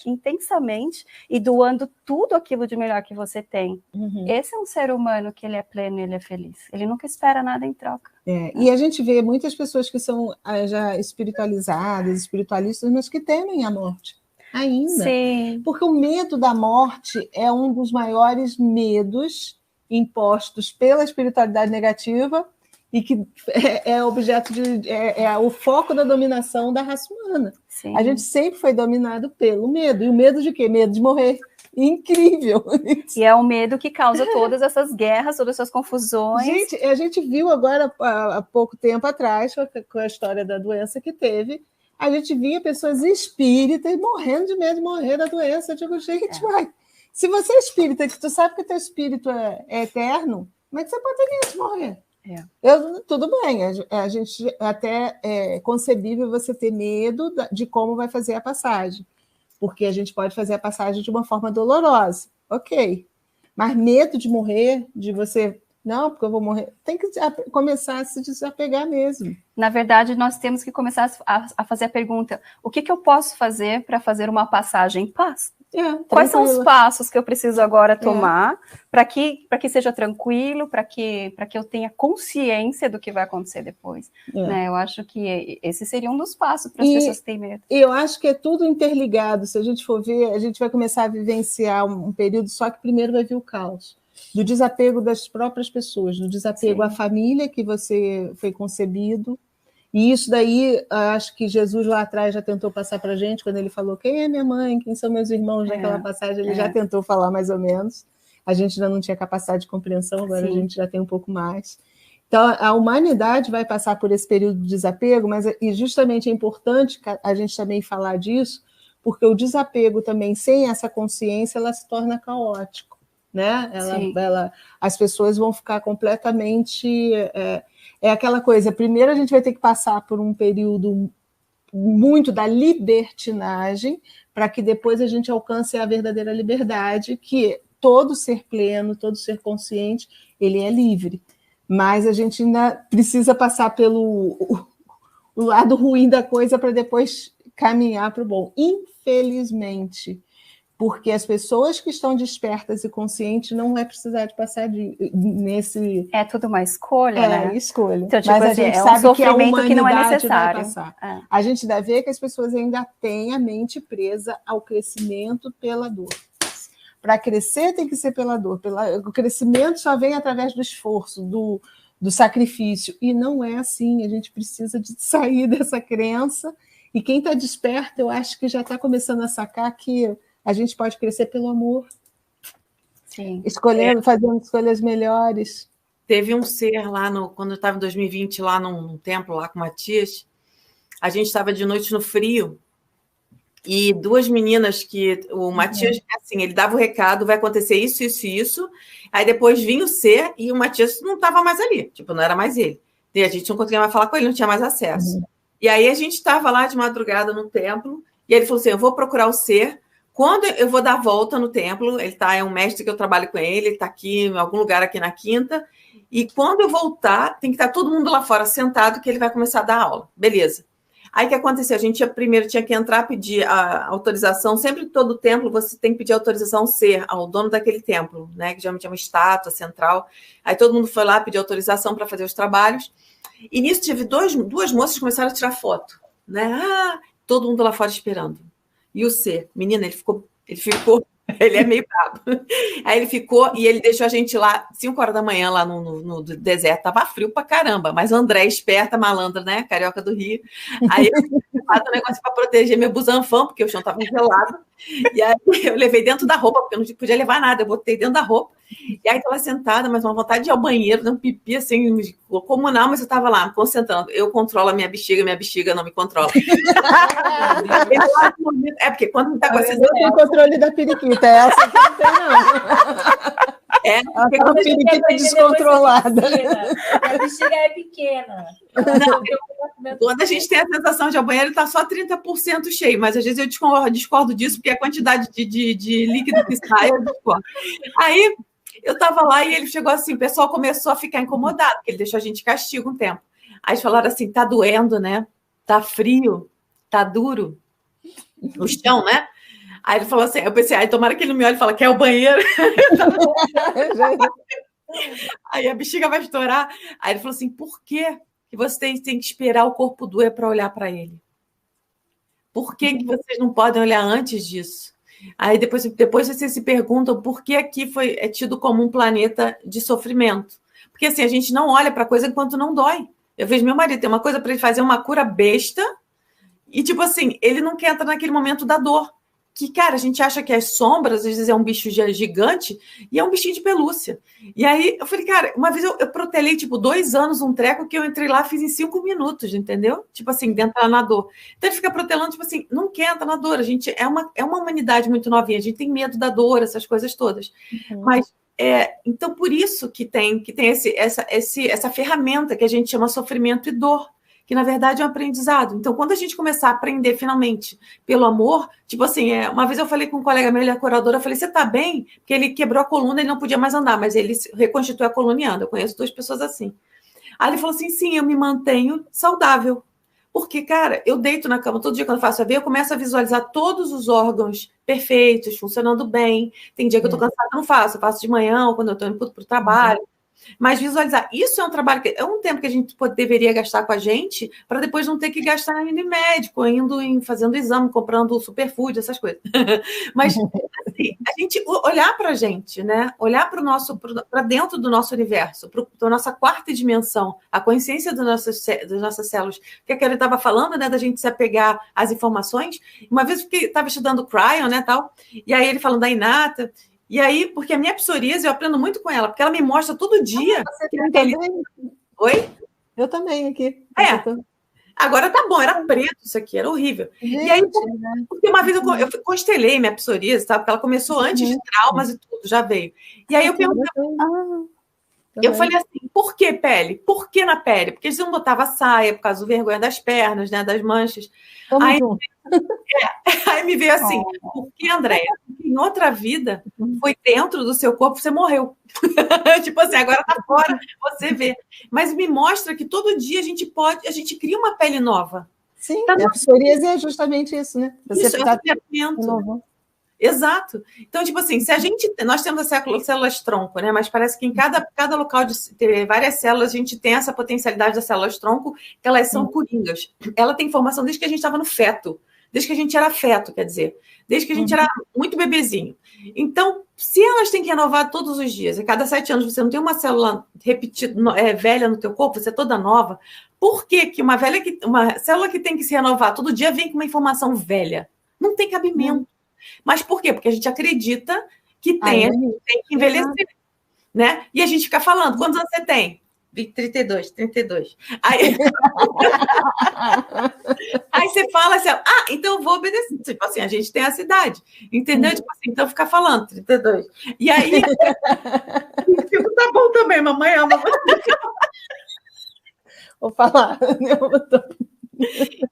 intensamente e doando tudo aquilo de melhor que você tem. Esse é um ser humano que ele é pleno, ele é feliz. Ele nunca espera nada em troca. E a gente vê muitas pessoas que são já espiritualizadas, espiritualistas, mas que temem a morte. Ainda. Sim. Porque o medo da morte é um dos maiores medos impostos pela espiritualidade negativa e que é objeto é o foco da dominação da raça humana. Sim. A gente sempre foi dominado pelo medo. E o medo de quê? Medo de morrer. Incrível! E é o medo que causa todas essas guerras, todas essas confusões. Gente, a gente viu agora, há pouco tempo atrás, com a história da doença que teve, a gente via pessoas espíritas morrendo de medo de morrer da doença. Eu digo, gente, se você é espírita, que tu sabe que teu espírito é eterno, como é que você pode ter medo de morrer? Tudo bem, a gente até é concebível você ter medo de como vai fazer a passagem, porque a gente pode fazer a passagem de uma forma dolorosa, ok. Mas medo de morrer, de você... Não, porque eu vou morrer. Tem que começar a se desapegar mesmo. Na verdade, nós temos que começar a fazer a pergunta: o que eu posso fazer para fazer uma passagem em paz? Quais são os passos que eu preciso agora tomar para que seja tranquilo, para que eu tenha consciência do que vai acontecer depois? Né? Eu acho que esse seria um dos passos para as pessoas que têm medo. Eu acho que é tudo interligado. Se a gente for ver, a gente vai começar a vivenciar um período, só que primeiro vai vir o caos. Do desapego das próprias pessoas, do desapego à família que você foi concebido. E isso daí, acho que Jesus lá atrás já tentou passar para a gente, quando ele falou quem é minha mãe, quem são meus irmãos, naquela passagem, ele já tentou falar mais ou menos. A gente ainda não tinha capacidade de compreensão, agora a gente já tem um pouco mais. Então, a humanidade vai passar por esse período de desapego, e justamente é importante a gente também falar disso, porque o desapego também, sem essa consciência, ela se torna caótico. Né? As pessoas vão ficar completamente... É aquela coisa, primeiro a gente vai ter que passar por um período muito da libertinagem, para que depois a gente alcance a verdadeira liberdade, que todo ser pleno, todo ser consciente, ele é livre. Mas a gente ainda precisa passar pelo o lado ruim da coisa para depois caminhar para o bom. Infelizmente... porque as pessoas que estão despertas e conscientes não vai precisar de passar nesse... É tudo uma escolha, né? Escolha. Então, tipo, mas a gente sabe que a humanidade que não é necessário. Vai passar. A gente deve ver que as pessoas ainda têm a mente presa ao crescimento pela dor. Para crescer tem que ser pela dor. O crescimento só vem através do esforço, do sacrifício. E não é assim. A gente precisa de sair dessa crença. E quem está desperto, eu acho que já está começando a sacar que a gente pode crescer pelo amor. Sim. Fazendo escolhas melhores. Teve um ser lá, quando eu estava em 2020, lá num templo, lá com o Matias, a gente estava de noite no frio, e 2 meninas que o Matias, assim, ele dava o recado, vai acontecer isso, isso e isso. Aí depois vinha o C e o Matias não estava mais ali, tipo, não era mais ele. E a gente não conseguia mais falar com ele, não tinha mais acesso. E aí a gente estava lá de madrugada no templo, e ele falou assim, eu vou procurar o C. Quando eu vou dar a volta no templo, ele tá, é um mestre que eu trabalho com ele está aqui em algum lugar aqui na Quinta, e quando eu voltar, tem que estar todo mundo lá fora sentado, que ele vai começar a dar aula. Beleza. Aí o que aconteceu? A gente primeiro tinha que entrar, pedir a autorização. Sempre em todo templo você tem que pedir autorização ao dono daquele templo, né? Que geralmente é uma estátua central. Aí todo mundo foi lá pedir autorização para fazer os trabalhos. E nisso tive duas moças que começaram a tirar foto, né? Todo mundo lá fora esperando. E o C, menina, ele ficou, ele é meio bravo. Aí ele ficou e ele deixou a gente lá 5 horas da manhã, lá no deserto. Tava frio pra caramba, mas André, esperta, malandra, né? Carioca do Rio. Aí eu fiz um negócio para proteger meu busanfão, porque o chão tava gelado. E aí eu levei dentro da roupa, porque eu não podia levar nada. Eu botei dentro da roupa. E aí tava sentada, mas uma vontade de ir ao banheiro, dar um pipi assim, comunal, mas eu tava lá, concentrando. Eu controlo a minha bexiga não me controla. É porque quando tá com essa... Eu tenho controle da periquita, essa aqui não tem, não. É, porque a periquita descontrolada. A bexiga é pequena. Não, quando a gente tem a sensação de ir ao banheiro, está só 30% cheio, mas às vezes eu discordo disso, porque a quantidade de líquido que sai, eu discordo. Aí eu estava lá e ele chegou assim, o pessoal começou a ficar incomodado, porque ele deixou a gente de castigo um tempo. Aí eles falaram assim, tá doendo, né? Tá frio, tá duro. O chão, né? Aí ele falou assim, eu pensei, tomara que ele não me olhe e fale, quer o banheiro? Aí a bexiga vai estourar. Aí ele falou assim, por que você tem que esperar o corpo doer para olhar para ele? Por que vocês não podem olhar antes disso? Aí depois vocês se perguntam por que aqui é tido como um planeta de sofrimento. Porque assim, a gente não olha para a coisa enquanto não dói. Eu vejo meu marido, tem uma coisa para ele fazer uma cura besta e tipo assim, ele não quer entrar naquele momento da dor. Que, cara, a gente acha que as sombras, às vezes é um bicho gigante e é um bichinho de pelúcia. E aí, eu falei, cara, uma vez eu protelei, 2 anos um treco que eu entrei lá, fiz em 5 minutos, entendeu? Tipo assim, de entrar na dor. Então, ele fica protelando, não quer entrar na dor. A gente é uma humanidade muito novinha, a gente tem medo da dor, essas coisas todas. Mas, então, por isso que tem essa ferramenta que a gente chama sofrimento e dor, que na verdade é um aprendizado. Então, quando a gente começar a aprender finalmente pelo amor, uma vez eu falei com um colega meu, ele é curador, eu falei, você tá bem? Porque ele quebrou a coluna, ele não podia mais andar, mas ele reconstituiu a coluna e anda. Eu conheço 2 pessoas assim. Aí ele falou assim, sim, eu me mantenho saudável. Porque, cara, eu deito na cama todo dia quando eu faço AV, eu começo a visualizar todos os órgãos perfeitos, funcionando bem. Tem dia que eu tô cansada, eu não faço. Eu faço de manhã, ou quando eu tô indo pro trabalho. Mas visualizar, isso é um trabalho, é um tempo que a gente deveria gastar com a gente, para depois não ter que gastar indo em médico, fazendo exame, comprando superfood, essas coisas. Mas assim, a gente olhar para a gente, né? Olhar para dentro do nosso universo, para nossa 4ª dimensão, a consciência das nossas células, que a Kelly estava falando, né? Da gente se apegar às informações. Uma vez eu estava estudando Cryon, né? Tal, e aí ele falando da Inata. E aí, porque a minha psoríase, eu aprendo muito com ela, porque ela me mostra todo dia. Você também? Oi? Eu também aqui. Agora tá bom, era preto isso aqui, era horrível. Gente, e aí, porque uma vez eu constelei minha psoríase, tá? Porque ela começou antes de traumas e tudo, já veio. E aí eu perguntei, eu falei assim, por que pele? Por que na pele? Porque eles não botavam saia por causa do vergonha das pernas, né? Das manchas. Aí me veio assim, por que, Andréia? Em outra vida, foi dentro do seu corpo, você morreu. Agora tá fora, você vê. Mas me mostra que todo dia a gente cria uma pele nova. Sim, a psoríase é justamente isso, né? Você está novo. Exato. Então, nós temos as células tronco, né? Mas parece que em cada local de ter várias células, a gente tem essa potencialidade das células tronco, que elas são coringas. Ela tem formação desde que a gente estava no feto. Desde que a gente era feto, quer dizer. Desde que a gente era muito bebezinho. Então, se elas têm que renovar todos os dias, a cada 7 anos você não tem uma célula velha no teu corpo, você é toda nova, por que uma célula que tem que se renovar todo dia vem com uma informação velha? Não tem cabimento. Mas por quê? Porque a gente acredita que tem que envelhecer. Né? E a gente fica falando, quantos anos você tem? 32. Aí você fala assim, então eu vou obedecer. Tipo assim, a gente tem essa idade, entendeu? Tipo assim, então ficar falando 32. E aí, tipo, tá bom também, mamãe ama você. Vou falar.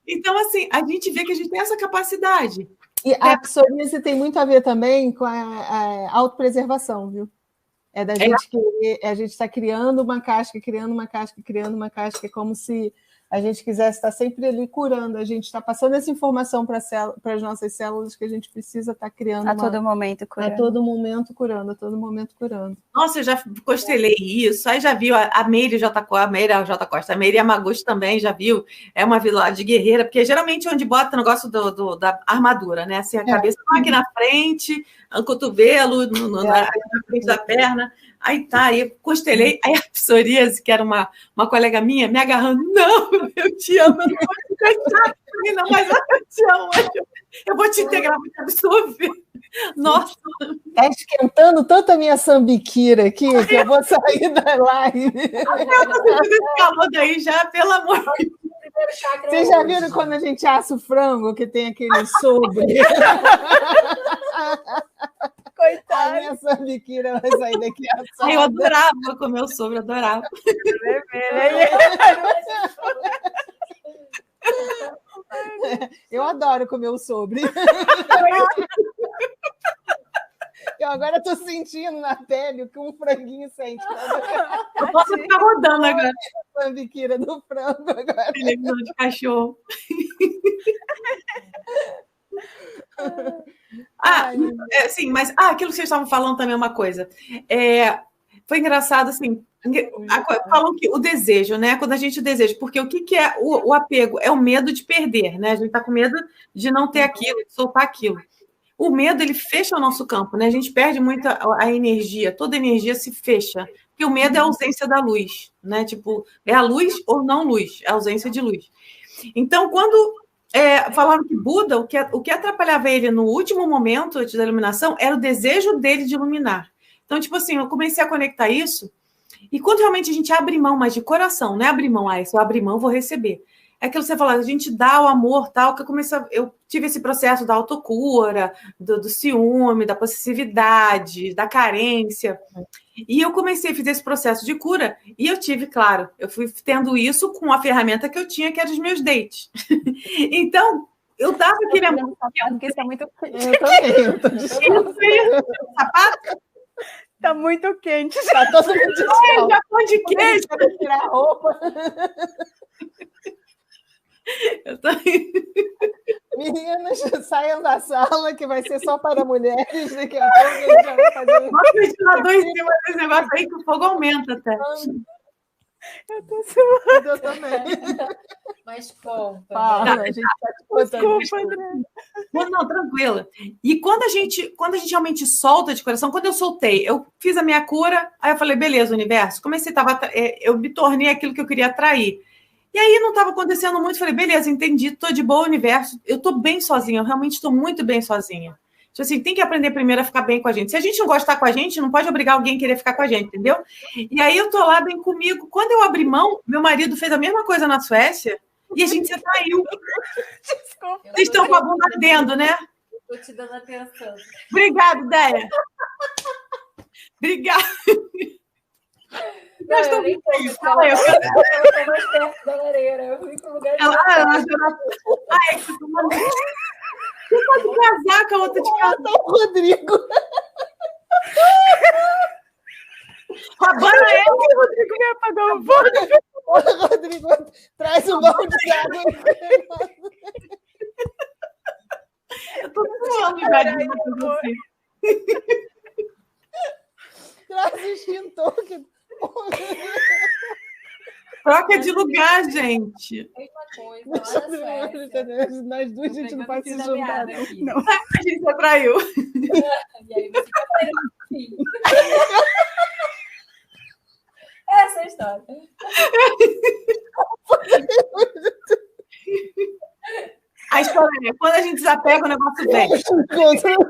Então, assim, a gente vê que a gente tem essa capacidade. E a psoríase tem muito a ver também com a autopreservação, viu? É da gente que a gente está criando uma casca, é como se a gente quisesse estar sempre ali curando, a gente está passando essa informação para as nossas células que a gente precisa estar criando. Todo momento curando. A todo momento curando. Nossa, eu já costelei isso, aí já viu a Meire J. Costa, a Meire Yamaguchi também já viu, é uma vila de guerreira, porque geralmente onde bota o negócio da armadura, né? Assim, a cabeça aqui na frente, o cotovelo, na frente da perna. Aí tá, aí eu costelei, aí a psoríase, que era uma colega minha, me agarrando, não, eu te amo, eu não vou te deixar, menina, mas eu te amo, eu vou te integrar, vou te absorver. Nossa! Tá esquentando tanto a minha sambiquira aqui, que eu vou sair da live. Eu tô sentindo esse calor daí já, pelo amor de Deus. Vocês já viram quando a gente assa o frango, que tem aquele sobre? Coitada. A minha sambiquira vai sair daqui assada. Eu adorava comer o sobre, adorava. Eu adoro comer o sobre. Eu agora estou sentindo na pele o que um franguinho sente. Eu posso ficar rodando agora. A sambiquira do frango agora. Televisão de cachorro. Sim, mas aquilo que vocês estavam falando também é uma coisa. Foi engraçado, assim, falam que o desejo, né? Quando a gente deseja, porque o que é o apego? É o medo de perder, né? A gente está com medo de não ter aquilo, de soltar aquilo. O medo, ele fecha o nosso campo, né? A gente perde muito a energia, toda a energia se fecha, porque o medo é a ausência da luz, né? Tipo, é a luz ou não luz, é a ausência de luz. Então, quando falaram que Buda, o que atrapalhava ele no último momento antes da iluminação era o desejo dele de iluminar. Então, tipo assim, eu comecei a conectar isso, e quando realmente a gente abre mão, mas de coração, não é abrir mão, se eu abrir mão, vou receber. É aquilo que você falou, a gente dá o amor, tal, que eu tive esse processo da autocura, do ciúme, da possessividade, da carência, e eu fiz esse processo de cura, e eu tive, claro, eu fui tendo isso com a ferramenta que eu tinha, que era os meus dates. Então, eu dava aquele amor. Porque isso é muito... Eu também, sapato? Tá muito quente. Tá todo mundo de sol. Já pão de queijo. Tirar a roupa. Eu tô... Meninas, saiam da sala, que vai ser só para mulheres. Daqui a pouco a gente já vai fazer... Bota o ventilador em cima desse negócio aí, que o fogo aumenta até. Eu tô suando. Eu também. Mas conta. Fala, a gente tá te Desculpa, André. Não, tranquila. E quando a gente realmente solta de coração, quando eu soltei, eu fiz a minha cura, aí eu falei, beleza, universo, eu me tornei aquilo que eu queria atrair. E aí não estava acontecendo muito, falei, beleza, entendi, tô de boa, universo, eu tô bem sozinha, eu realmente estou muito bem sozinha. Tipo assim, tem que aprender primeiro a ficar bem com a gente. Se a gente não gosta de estar com a gente, não pode obrigar alguém a querer ficar com a gente, entendeu? E aí eu tô lá bem comigo. Quando eu abri mão, meu marido fez a mesma coisa na Suécia e a gente se atraiu. Desculpa. Vocês estão com a bunda ardendo, né? Tô te dando atenção. Obrigada, Déia. Obrigada. Não, eu nem sei, eu tô mais perto da lareira. Eu fui pro lugar de... É que tu mandou... Você pode casar com a outra de casa. O Rodrigo. Roubando ele. O Rodrigo me apagou o fogo. Ô, Rodrigo, traz um balde de água. Eu tô suando já de você. Traz o extintor. Troca de lugar, gente. Mesma coisa, lá na Suécia. Nós duas, a gente não pode se juntar. Não. A gente se atraiu. E aí você fica assim. Essa é a história. A história é, quando a gente desapega, o negócio vem. Esse é o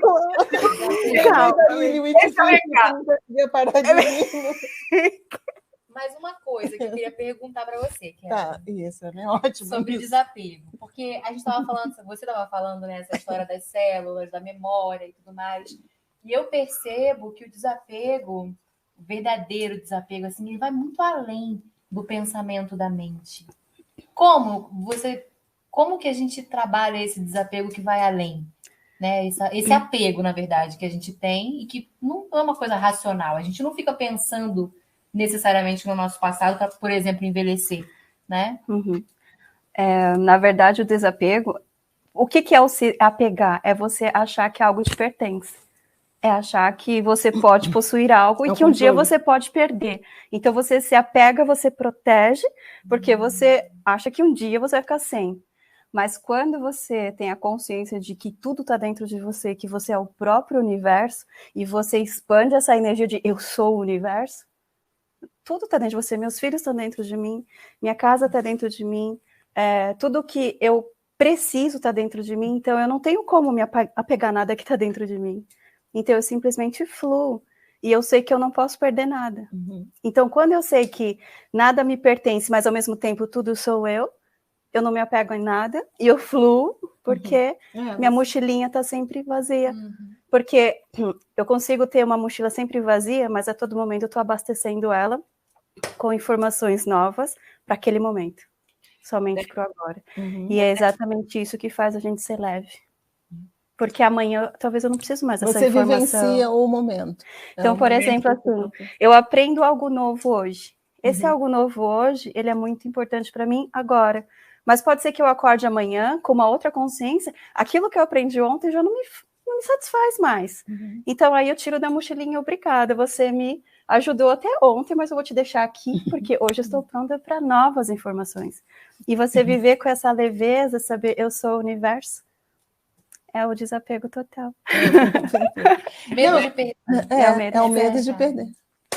recado. mais uma coisa que eu queria perguntar para você, Kelly. Tá, isso, né? Ótimo. Sobre isso. desapego. Porque a gente estava falando, você estava falando nessa história das células, da memória e tudo mais. E eu percebo que o desapego, o verdadeiro desapego, assim, ele vai muito além do pensamento da mente. Como que a gente trabalha esse desapego que vai além? Né? Esse apego, na verdade, que a gente tem e que não é uma coisa racional. A gente não fica pensando necessariamente no nosso passado para, por exemplo, envelhecer, né? Uhum. Na verdade, o desapego, o que é o se apegar? É você achar que algo te pertence. É achar que você pode possuir algo e que um dia você pode perder. Então, você se apega, você protege, porque você acha que um dia você vai ficar sem. Mas quando você tem a consciência de que tudo está dentro de você, que você é o próprio universo, e você expande essa energia de eu sou o universo, tudo está dentro de você, meus filhos estão dentro de mim, minha casa está dentro de mim, tudo que eu preciso está dentro de mim, então eu não tenho como me apegar a nada que está dentro de mim. Então eu simplesmente fluo, e eu sei que eu não posso perder nada. Uhum. Então quando eu sei que nada me pertence, mas ao mesmo tempo tudo sou eu não me apego em nada, e eu fluo, porque minha mochilinha está sempre vazia. Porque eu consigo ter uma mochila sempre vazia, mas a todo momento eu estou abastecendo ela com informações novas para aquele momento, somente para o agora. E é exatamente isso que faz a gente ser leve. Porque amanhã, talvez eu não preciso mais dessa informação. Você vivencia o momento. Então, por exemplo, assim, eu aprendo algo novo hoje. Esse algo novo hoje, ele é muito importante para mim agora. Mas pode ser que eu acorde amanhã com uma outra consciência, aquilo que eu aprendi ontem já não me satisfaz mais. Então, aí eu tiro da mochilinha, obrigada, você me ajudou até ontem, mas eu vou te deixar aqui, porque hoje eu estou pronta para novas informações. E você viver com essa leveza, saber, eu sou o universo, é o desapego total. Medo de perder. É o medo de perder.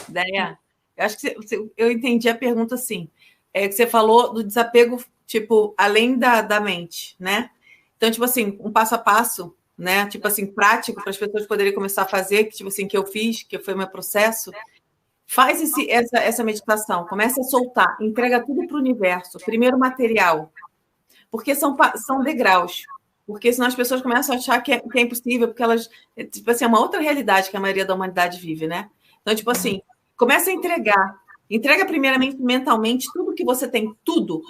Deia, eu acho que eu entendi a pergunta assim, que você falou do desapego, tipo, além da mente, né? Então, tipo assim, um passo a passo, né? Tipo assim, prático para as pessoas poderem começar a fazer, que tipo assim, que eu fiz, que foi o meu processo. Faz essa meditação, começa a soltar, entrega tudo para o universo. Primeiro material, porque são degraus. Porque senão as pessoas começam a achar que é impossível, porque elas, tipo assim, é uma outra realidade que a maioria da humanidade vive, né? Então, tipo assim, começa a entregar. Entrega primeiramente mentalmente tudo que você tem, tudo.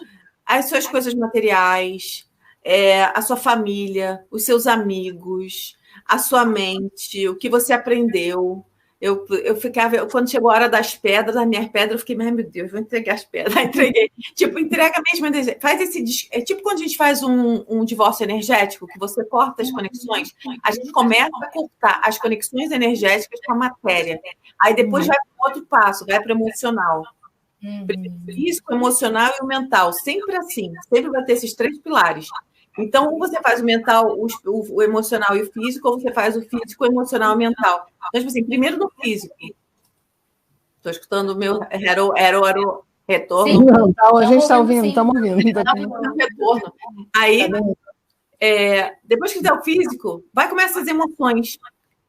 As suas coisas materiais, a sua família, os seus amigos, a sua mente, o que você aprendeu. Eu ficava, quando chegou a hora das pedras, as minhas pedras, eu fiquei, meu Deus, vou entregar as pedras. Aí entreguei. Tipo, entrega mesmo. Faz esse. É tipo quando a gente faz um divórcio energético, que você corta as conexões, a gente começa a cortar as conexões energéticas com a matéria. Aí depois vai para o outro passo, vai para o emocional. O físico, o emocional e o mental. Sempre assim. Sempre vai ter esses três pilares. Então, ou você faz o mental, o emocional e o físico, ou você faz o físico, o emocional e o mental. Então, tipo assim, primeiro no físico. Estou escutando o meu retorno. Sim, não, a gente está ouvindo, estamos ouvindo. Retorno. Aí, depois que der o físico, vai começar as emoções.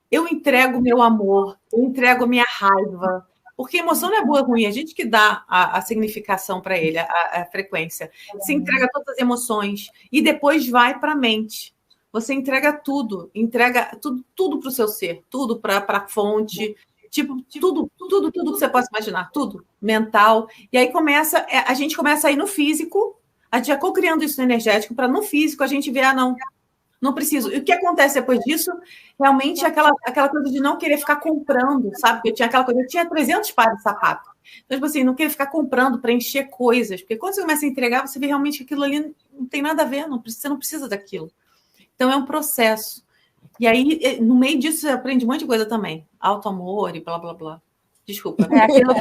Eu entrego meu amor, eu entrego minha raiva. Porque emoção não é boa ou ruim, a gente que dá a significação para ele, a frequência. Você entrega todas as emoções e depois vai para a mente. Você entrega tudo para o seu ser, tudo para a fonte, tipo, tudo que você possa imaginar, tudo, mental. E aí a gente começa a ir no físico, a gente já co-criando isso no energético, para no físico a gente ver, não preciso. E o que acontece depois disso, realmente, é aquela coisa de não querer ficar comprando, sabe? Porque eu tinha 300 pares de sapato. Então, tipo assim, não querer ficar comprando para encher coisas. Porque quando você começa a entregar, você vê realmente que aquilo ali não tem nada a ver, você não precisa daquilo. Então, é um processo. E aí, no meio disso, você aprende um monte de coisa também. Auto-amor e blá, blá, blá. Desculpa.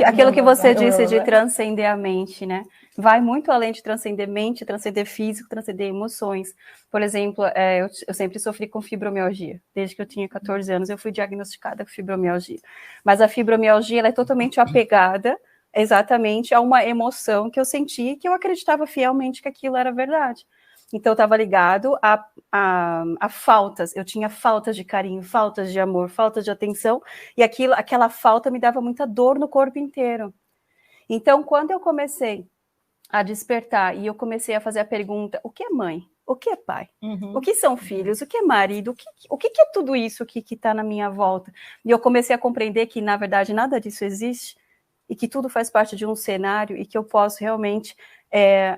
Aquilo que você disse de transcender a mente, né? Vai muito além de transcender mente, transcender físico, transcender emoções. Por exemplo, eu sempre sofri com fibromialgia. Desde que eu tinha 14 anos, eu fui diagnosticada com fibromialgia. Mas a fibromialgia, ela é totalmente apegada exatamente a uma emoção que eu senti, que eu acreditava fielmente que aquilo era verdade. Então, estava ligado a faltas. Eu tinha faltas de carinho, faltas de amor, faltas de atenção, e aquela falta me dava muita dor no corpo inteiro. Então, quando eu comecei a despertar e eu comecei a fazer a pergunta, o que é mãe? O que é pai? O que são filhos? O que é marido? O que é tudo isso que está na minha volta? E eu comecei a compreender que, na verdade, nada disso existe e que tudo faz parte de um cenário e que eu posso realmente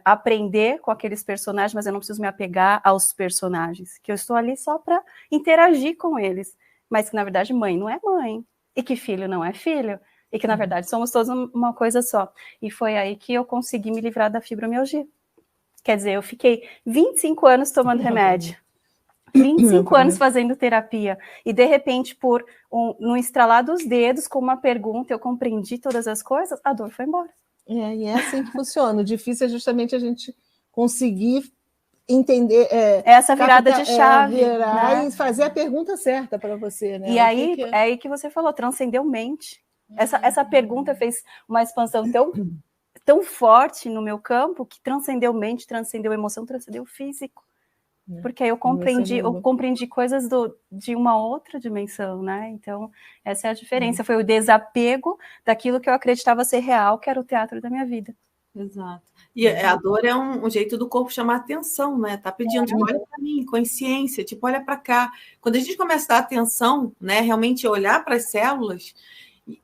aprender com aqueles personagens, mas eu não preciso me apegar aos personagens, que eu estou ali só para interagir com eles, mas que, na verdade, mãe não é mãe e que filho não é filho e que, na verdade, somos todos uma coisa só. E foi aí que eu consegui me livrar da fibromialgia. Quer dizer, eu fiquei 25 anos tomando remédio, 25 anos fazendo terapia, e de repente, no estralar dos dedos, com uma pergunta, eu compreendi todas as coisas, a dor foi embora. E é assim que funciona. O difícil é justamente a gente conseguir entender... essa virada de chave. Virar, né? E fazer a pergunta certa para você. Né? E aí, é aí que você falou, transcendeu mente. Essa pergunta fez uma expansão tão forte no meu campo que transcendeu mente, transcendeu emoção, transcendeu físico. Porque aí eu compreendi coisas de uma outra dimensão, né? Então, essa é a diferença. Foi o desapego daquilo que eu acreditava ser real, que era o teatro da minha vida. Exato. E a dor é um jeito do corpo chamar atenção, né? Tá pedindo, tipo, olha para mim, consciência, tipo, olha para cá. Quando a gente começa a dar atenção, né? Realmente olhar para as células,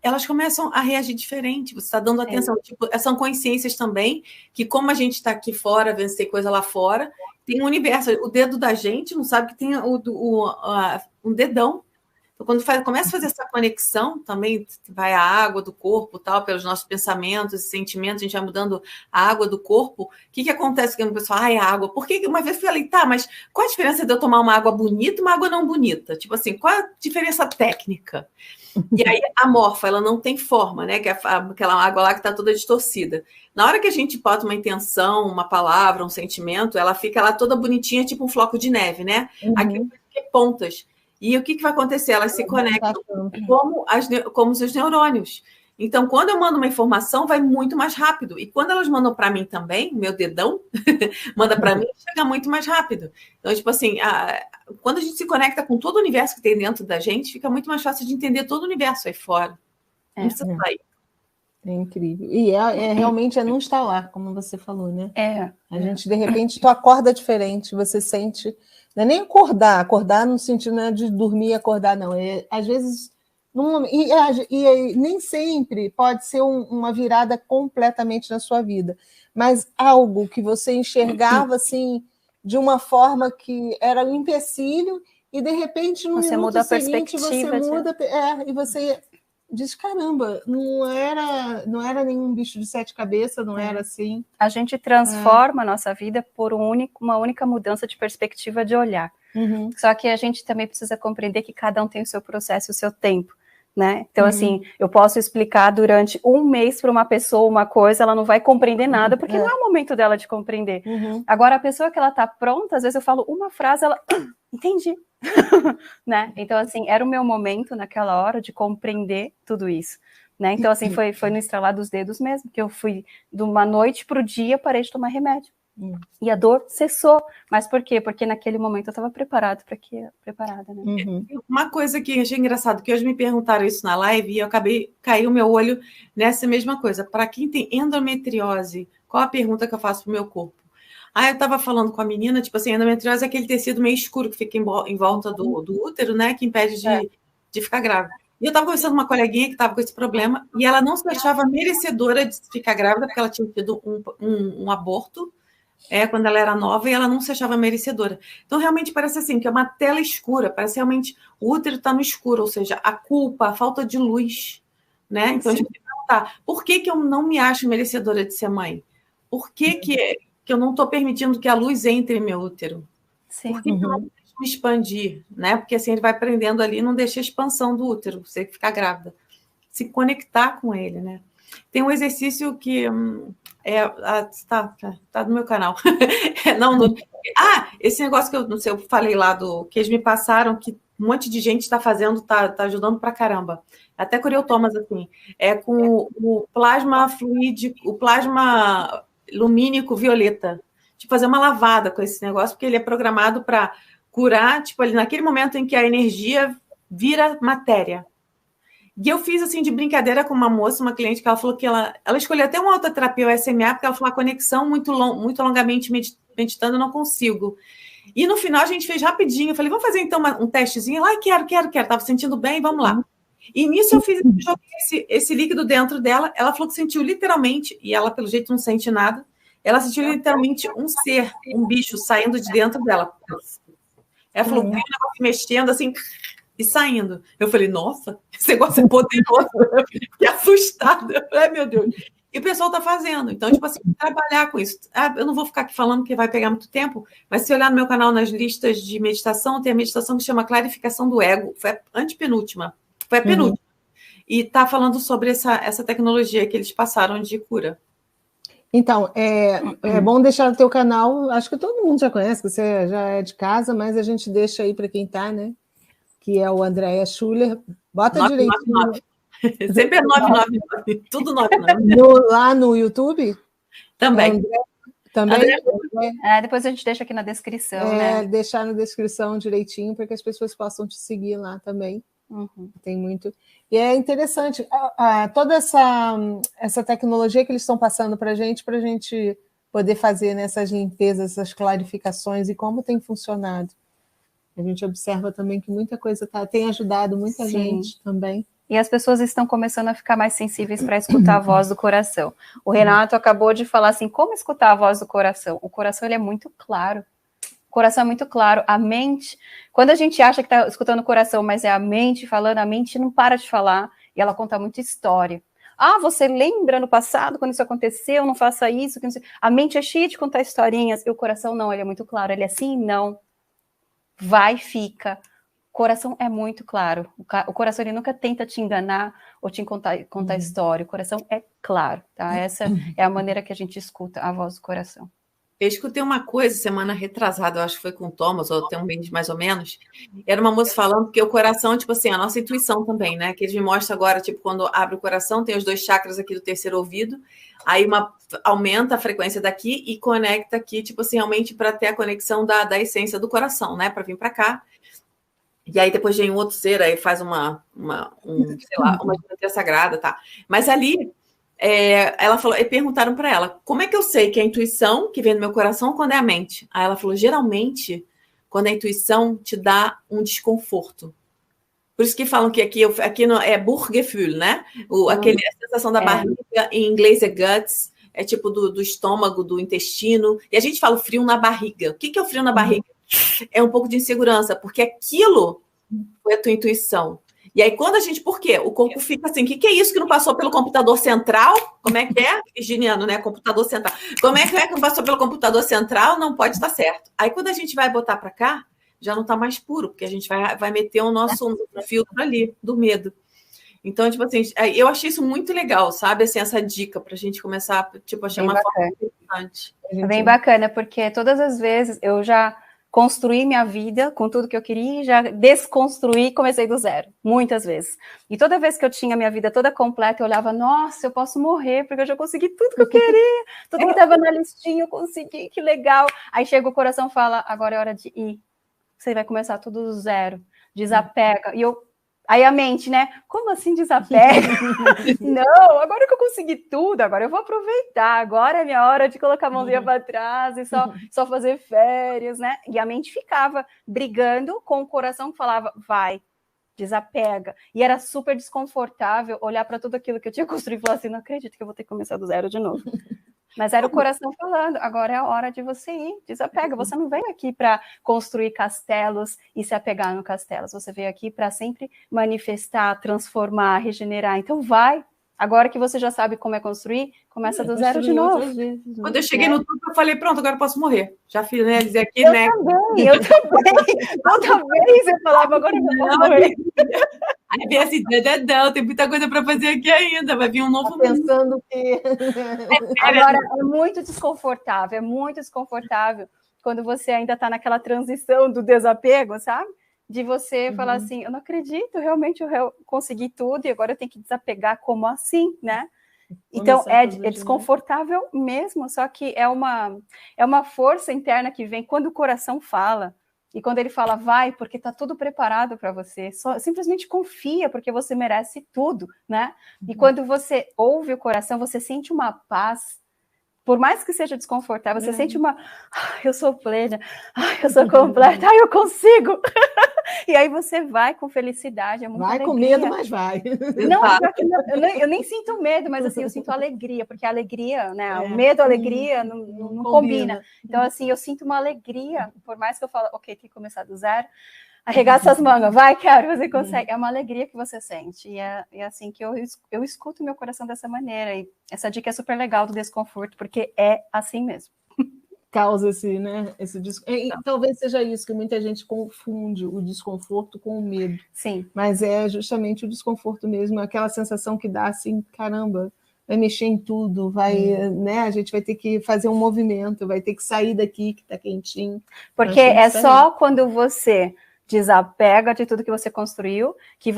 elas começam a reagir diferente. Você está dando atenção. Tipo, são consciências também, que como a gente está aqui fora, vendo se tem coisa lá fora, tem um universo. O dedo da gente não sabe que tem um dedão. Então, quando começa a fazer essa conexão, também vai a água do corpo, tal, pelos nossos pensamentos e sentimentos, a gente vai mudando a água do corpo. O que acontece com o pessoal? Ai, água. Por que uma vez eu falei, tá, mas qual a diferença de eu tomar uma água bonita e uma água não bonita? Tipo assim, qual a diferença técnica? E aí a morfa, ela não tem forma, né? Que é aquela água lá que está toda distorcida. Na hora que a gente bota uma intenção, uma palavra, um sentimento, ela fica lá toda bonitinha, tipo um floco de neve, né? Aqui tem pontas. E o que vai acontecer? Elas se conectam como os neurônios. Então, quando eu mando uma informação, vai muito mais rápido. E quando elas mandam para mim também, meu dedão manda para mim, chega muito mais rápido. Então, tipo assim, quando a gente se conecta com todo o universo que tem dentro da gente, fica muito mais fácil de entender todo o universo aí fora. Não precisa sair. É incrível. E realmente não estar lá, como você falou, né? A gente, de repente, tu acorda diferente, você sente... Não é nem acordar no sentido, não é de dormir e acordar, não. Às vezes, e nem sempre pode ser uma virada completamente na sua vida, mas algo que você enxergava assim, de uma forma que era um empecilho, e de repente, no você minuto muda a seguinte, perspectiva, você muda, e você diz, caramba, não era nenhum bicho de 7 cabeças, não era assim. A gente transforma a nossa vida por uma única mudança de perspectiva de olhar. Só que a gente também precisa compreender que cada um tem o seu processo, o seu tempo, né? Então, assim, eu posso explicar durante um mês para uma pessoa uma coisa, ela não vai compreender nada, porque não é o momento dela de compreender. Agora, a pessoa que ela está pronta, às vezes eu falo uma frase, ela... entendi. Né? Então, assim, era o meu momento naquela hora de compreender tudo isso, né? Então, assim, foi no estralar dos dedos mesmo, que eu fui de uma noite para o dia, parei de tomar remédio. E a dor cessou. Mas por quê? Porque naquele momento eu estava preparada, né? Uma coisa que achei engraçado, que hoje me perguntaram isso na live e eu caiu o meu olho nessa mesma coisa. Para quem tem endometriose, qual a pergunta que eu faço para o meu corpo? Eu estava falando com a menina, tipo assim, endometriose é aquele tecido meio escuro que fica em volta do útero, né? Que impede de ficar grávida. E eu estava conversando com uma coleguinha que estava com esse problema e ela não se achava merecedora de ficar grávida porque ela tinha tido um aborto quando ela era nova e ela não se achava merecedora. Então, realmente parece assim, que é uma tela escura, parece realmente o útero está no escuro, ou seja, a culpa, a falta de luz, né? Então, a gente tem que perguntar, por que eu não me acho merecedora de ser mãe? Por que eu não estou permitindo que a luz entre em meu útero? Sim. Por que eu não deixo me expandir? Né? Porque assim ele vai prendendo ali e não deixa a expansão do útero, você ficar grávida. Se conectar com ele, né? Tem um exercício que tá no meu canal. Esse negócio que eu falei lá que eles me passaram, que um monte de gente está fazendo, tá ajudando pra caramba. Até Curiel Thomas, assim, com o plasma fluídico, o plasma lumínico violeta, tipo, fazer uma lavada com esse negócio, porque ele é programado para curar, tipo, ali naquele momento em que a energia vira matéria. E eu fiz, assim, de brincadeira com uma moça, uma cliente, que ela falou que ela escolheu até uma autoterapia, o SMA, porque ela falou a conexão muito longamente meditando, eu não consigo. E no final a gente fez rapidinho. Eu falei, vamos fazer então um testezinho? Ai, quero. Tava sentindo bem, vamos lá. E nisso eu joguei esse líquido dentro dela. Ela falou que sentiu literalmente, e ela, pelo jeito, não sente nada. Ela sentiu literalmente um ser, um bicho saindo de dentro dela. Ela falou, vi o negócio mexendo assim e saindo. Eu falei, nossa, esse negócio é poderoso. Eu fiquei assustada. Eu falei, ai, meu Deus. E o pessoal está fazendo. Então, tipo assim, trabalhar com isso. Eu não vou ficar aqui falando que vai pegar muito tempo, mas se olhar no meu canal, nas listas de meditação, tem a meditação que chama Clarificação do Ego. Foi a antepenúltima. Foi a penúltima. E está falando sobre essa tecnologia que eles passaram de cura. Então, é bom deixar no teu canal, acho que todo mundo já conhece, você já é de casa, mas a gente deixa aí para quem está, né? Que é o Andréa Schuller. Bota 999. Sempre é 999, tudo 99. Lá no YouTube? Também. Também? Depois a gente deixa aqui na descrição, né? Deixar na descrição direitinho, para que as pessoas possam te seguir lá também. Tem muito. E é interessante, toda essa tecnologia que eles estão passando para a gente poder fazer nessas limpezas, essas clarificações e como tem funcionado. A gente observa também que muita coisa tem ajudado muita gente também. E as pessoas estão começando a ficar mais sensíveis para escutar a voz do coração. O Renato acabou de falar assim, como escutar a voz do coração? O coração ele é muito claro. O coração é muito claro. A mente, quando a gente acha que está escutando o coração, mas é a mente falando, a mente não para de falar e ela conta muita história. Ah, você lembra no passado, quando isso aconteceu, não faça isso. A mente é cheia de contar historinhas e o coração não, ele é muito claro. Ele é assim, não. Vai, fica. O coração é muito claro. O coração ele nunca tenta te enganar ou te contar história. O coração é claro, tá? Essa é a maneira que a gente escuta a voz do coração. Eu escutei uma coisa semana retrasada, eu acho que foi com o Thomas, ou tem um mês mais ou menos. Era uma moça falando que o coração, tipo assim, a nossa intuição também, né? Que eles me mostram agora, tipo, quando abre o coração, tem os 2 chakras aqui do terceiro ouvido, aí aumenta a frequência daqui e conecta aqui, tipo assim, realmente para ter a conexão da essência do coração, né? Para vir para cá. E aí depois vem um outro ser, aí faz uma geometria sagrada, tá? Mas ali, ela falou, e perguntaram para ela, como é que eu sei que é a intuição que vem do meu coração ou quando é a mente? Aí ela falou, geralmente, quando a intuição te dá um desconforto. Por isso que falam que aqui é Bauchgefühl, né? A sensação da barriga, em inglês é guts, é tipo do estômago, do intestino. E a gente fala o frio na barriga. O que é o frio na barriga? É um pouco de insegurança, porque aquilo foi a tua intuição. E aí, quando a gente... Por quê? O corpo fica assim, o que é isso que não passou pelo computador central? Como é que é? Virginiano, né? Computador central. Como é que não passou pelo computador central? Não pode estar certo. Aí, quando a gente vai botar para cá, já não está mais puro, porque a gente vai meter o nosso filtro ali, do medo. Então, tipo assim, eu achei isso muito legal, sabe? Assim, essa dica para a gente começar, tipo, achar uma forma interessante. É bem bacana, porque todas as vezes eu já construí minha vida com tudo que eu queria e já desconstruí, comecei do zero, muitas vezes. E toda vez que eu tinha minha vida toda completa, eu olhava, nossa, eu posso morrer, porque eu já consegui tudo que eu queria, tudo que estava na listinha, eu consegui, que legal. Aí chega o coração e fala, agora é hora de ir. Você vai começar tudo do zero, desapega. Aí a mente, né? Como assim desapega? Não, agora que eu consegui tudo, agora eu vou aproveitar. Agora é minha hora de colocar a mãozinha para trás e só fazer férias, né? E a mente ficava brigando com o coração que falava, vai, desapega. E era super desconfortável olhar para tudo aquilo que eu tinha construído e falar assim, não acredito que eu vou ter que começar do zero de novo. Mas era o coração falando, agora é a hora de você ir, desapega. Você não veio aqui para construir castelos e se apegar no castelo. Você veio aqui para sempre manifestar, transformar, regenerar. Então vai. Agora que você já sabe como é construir, começa do zero de novo. Quando eu cheguei no topo, eu falei, pronto, agora eu posso morrer. Já finalizei aqui, eu né? Eu também. Toda vez eu falava, agora eu posso morrer. Aí vem assim, não, tem muita coisa para fazer aqui ainda, vai vir um novo pensando que... Agora, é muito desconfortável quando você ainda está naquela transição do desapego, sabe? De você falar assim, eu não acredito, realmente eu consegui tudo e agora eu tenho que desapegar, como assim, né? Então, é desconfortável mesmo, só que é uma força interna que vem quando o coração fala, E quando ele fala, vai, porque está tudo preparado para você, simplesmente confia, porque você merece tudo, né? E quando você ouve o coração, você sente uma paz. Por mais que seja desconfortável, você sente uma... eu sou plena, eu sou completa, eu consigo. E aí você vai com felicidade, é muita vai alegria. Com medo, mas vai. Não, eu nem sinto medo, mas assim, eu sinto alegria, porque a alegria, né? O medo, a alegria não combina. Então, assim, eu sinto uma alegria, por mais que eu fale, ok, tem que começar do zero, arregaça as mangas, vai, cara, você consegue. É uma alegria que você sente. E é assim que eu escuto meu coração dessa maneira. E essa dica é super legal do desconforto, porque é assim mesmo. Causa esse desconforto. Talvez seja isso, que muita gente confunde o desconforto com o medo. Sim. Mas é justamente o desconforto mesmo, aquela sensação que dá assim, caramba, vai mexer em tudo, né? A gente vai ter que fazer um movimento, vai ter que sair daqui que está quentinho. Porque é só quando você desapega de tudo que você construiu, que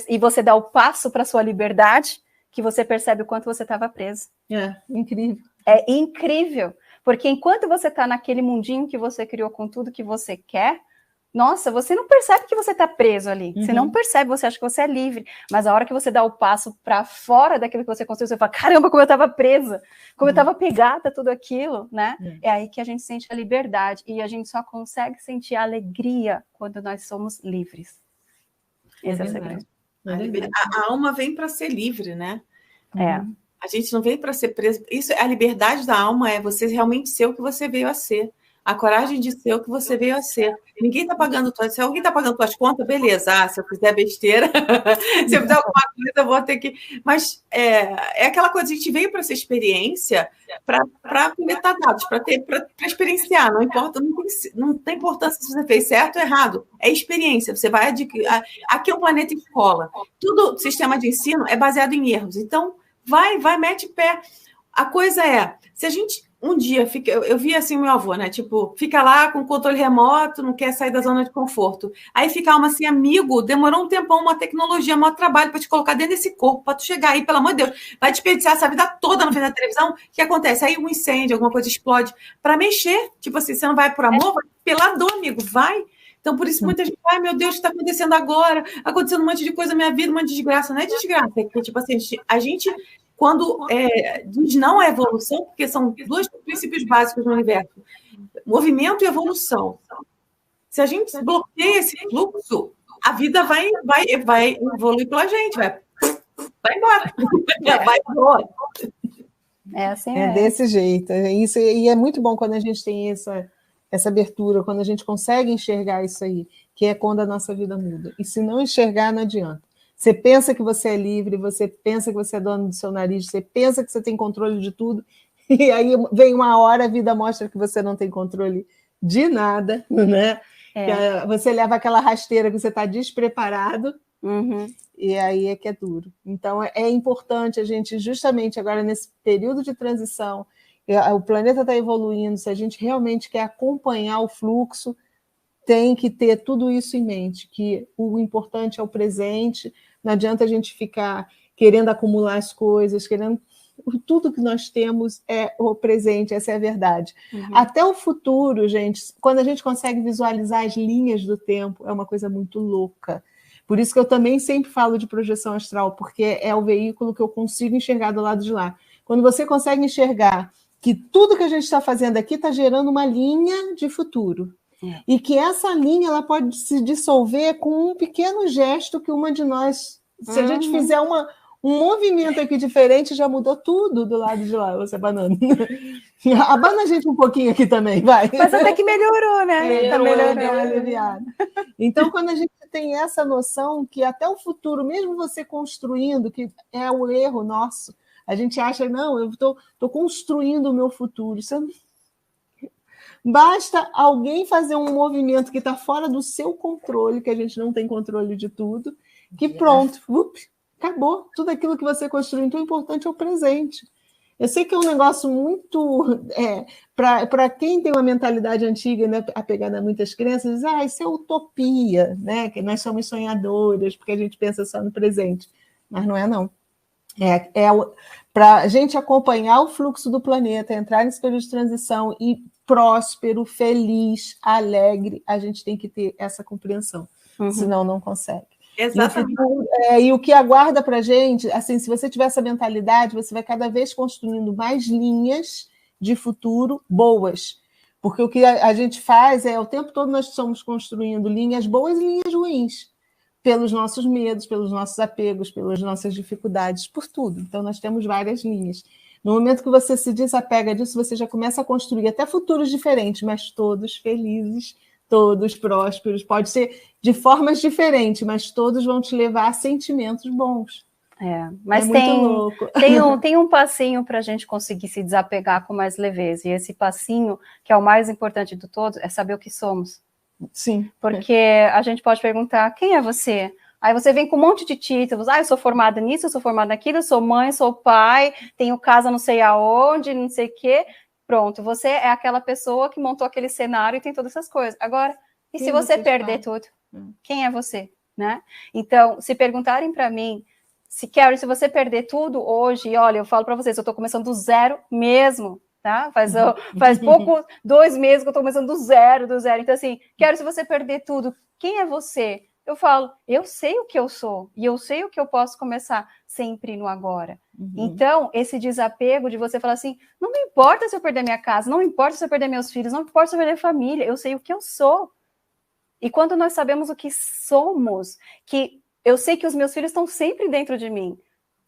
e você dá o passo para sua liberdade, que você percebe o quanto você estava preso. É incrível. É incrível. Porque enquanto você está naquele mundinho que você criou com tudo que você quer, nossa, você não percebe que você está preso ali. Você não percebe, você acha que você é livre. Mas a hora que você dá o passo para fora daquilo que você construiu, você fala, caramba, como eu estava presa, como eu estava pegada a tudo aquilo, né? É aí que a gente sente a liberdade. E a gente só consegue sentir a alegria quando nós somos livres. Esse é o segredo. A alma vem para ser livre, né? É. A gente não veio para ser preso. Isso, a liberdade da alma é você realmente ser o que você veio a ser. A coragem de ser o que você veio a ser. Ninguém está pagando se alguém está pagando tuas contas, beleza. Se eu fizer besteira, se eu fizer alguma coisa, eu vou ter que. Mas é aquela coisa, a gente veio para essa experiência para coletar dados, para experienciar. Não importa, não tem importância se você fez certo ou errado. É experiência. Você vai adquirir. Aqui é um planeta escola. Tudo sistema de ensino é baseado em erros. Então, vai, mete pé. A coisa é, se a gente um dia fica, eu vi assim meu avô, né? Tipo, fica lá com controle remoto, não quer sair da zona de conforto. Aí fica uma assim, amigo, demorou um tempão, uma tecnologia, um trabalho para te colocar dentro desse corpo, para tu chegar aí, pelo amor de Deus, vai desperdiçar essa vida toda na frente da televisão. O que acontece? Aí um incêndio, alguma coisa explode. Para mexer, tipo assim, você não vai por amor, vai pela dor, amigo, vai. Então, por isso, muita gente, ai, meu Deus, o que está acontecendo agora? Acontecendo um monte de coisa na minha vida, uma desgraça. Não é desgraça, é que, tipo assim, a gente quando diz não à evolução, porque são dois princípios básicos no universo, movimento e evolução. Se a gente bloqueia esse fluxo, a vida vai evoluir pela gente, vai embora. Vai embora. É assim desse jeito. Isso, e é muito bom quando a gente tem essa abertura, quando a gente consegue enxergar isso aí, que é quando a nossa vida muda. E se não enxergar, não adianta. Você pensa que você é livre, você pensa que você é dono do seu nariz, você pensa que você tem controle de tudo, e aí vem uma hora, a vida mostra que você não tem controle de nada, né? Você leva aquela rasteira que você está despreparado, e aí é que é duro. Então, é importante a gente, justamente agora nesse período de transição, o planeta está evoluindo, se a gente realmente quer acompanhar o fluxo, tem que ter tudo isso em mente, que o importante é o presente, não adianta a gente ficar querendo acumular as coisas, tudo que nós temos é o presente, essa é a verdade. Até o futuro, gente, quando a gente consegue visualizar as linhas do tempo, é uma coisa muito louca. Por isso que eu também sempre falo de projeção astral, porque é o veículo que eu consigo enxergar do lado de lá. Quando você consegue enxergar que tudo que a gente está fazendo aqui está gerando uma linha de futuro, e que essa linha ela pode se dissolver com um pequeno gesto que uma de nós, se a gente fizer um movimento aqui diferente, já mudou tudo do lado de lá, você abanando. Abana a gente um pouquinho aqui também, vai. Mas até que melhorou, né? Tá melhorando. Então, quando a gente tem essa noção que até o futuro, mesmo você construindo, que é o erro nosso, a gente acha, não, eu estou construindo o meu futuro. Isso basta alguém fazer um movimento que está fora do seu controle, que a gente não tem controle de tudo, que pronto, acabou. Tudo aquilo que você construiu. Então, o importante é o presente. Eu sei que é um negócio muito... para quem tem uma mentalidade antiga, né, apegada a muitas crenças, diz, isso é utopia, né? Que nós somos sonhadoras, porque a gente pensa só no presente. Mas não é, não. Para a gente acompanhar o fluxo do planeta, entrar nesse período de transição e próspero, feliz, alegre. A gente tem que ter essa compreensão, senão não consegue. Exatamente. E o que aguarda para a gente, assim, se você tiver essa mentalidade, você vai cada vez construindo mais linhas de futuro boas. Porque o que a gente faz o tempo todo nós estamos construindo linhas boas e linhas ruins, pelos nossos medos, pelos nossos apegos, pelas nossas dificuldades, por tudo. Então, nós temos várias linhas. No momento que você se desapega disso, você já começa a construir até futuros diferentes, mas todos felizes, todos prósperos. Pode ser de formas diferentes, mas todos vão te levar a sentimentos bons. Mas muito louco. Tem um passinho para a gente conseguir se desapegar com mais leveza. E esse passinho, que é o mais importante de todos, é saber o que somos. Sim. Porque a gente pode perguntar, quem é você? Aí você vem com um monte de títulos. Eu sou formada nisso, eu sou formada naquilo, eu sou mãe, sou pai, tenho casa não sei aonde, não sei o quê. Pronto, você é aquela pessoa que montou aquele cenário e tem todas essas coisas. Agora, e se você perder tudo? Quem é você? Né? Então, se perguntarem para mim, se você perder tudo hoje, olha, eu falo para vocês, eu estou começando do zero mesmo, tá? Faz pouco, 2 meses que eu estou começando do zero. Então, assim, se você perder tudo, quem é você? Eu falo, eu sei o que eu sou e eu sei o que eu posso começar sempre no agora. Então, esse desapego de você falar assim, não me importa se eu perder minha casa, não me importa se eu perder meus filhos, não me importa se eu perder família, eu sei o que eu sou. E quando nós sabemos o que somos, que eu sei que os meus filhos estão sempre dentro de mim.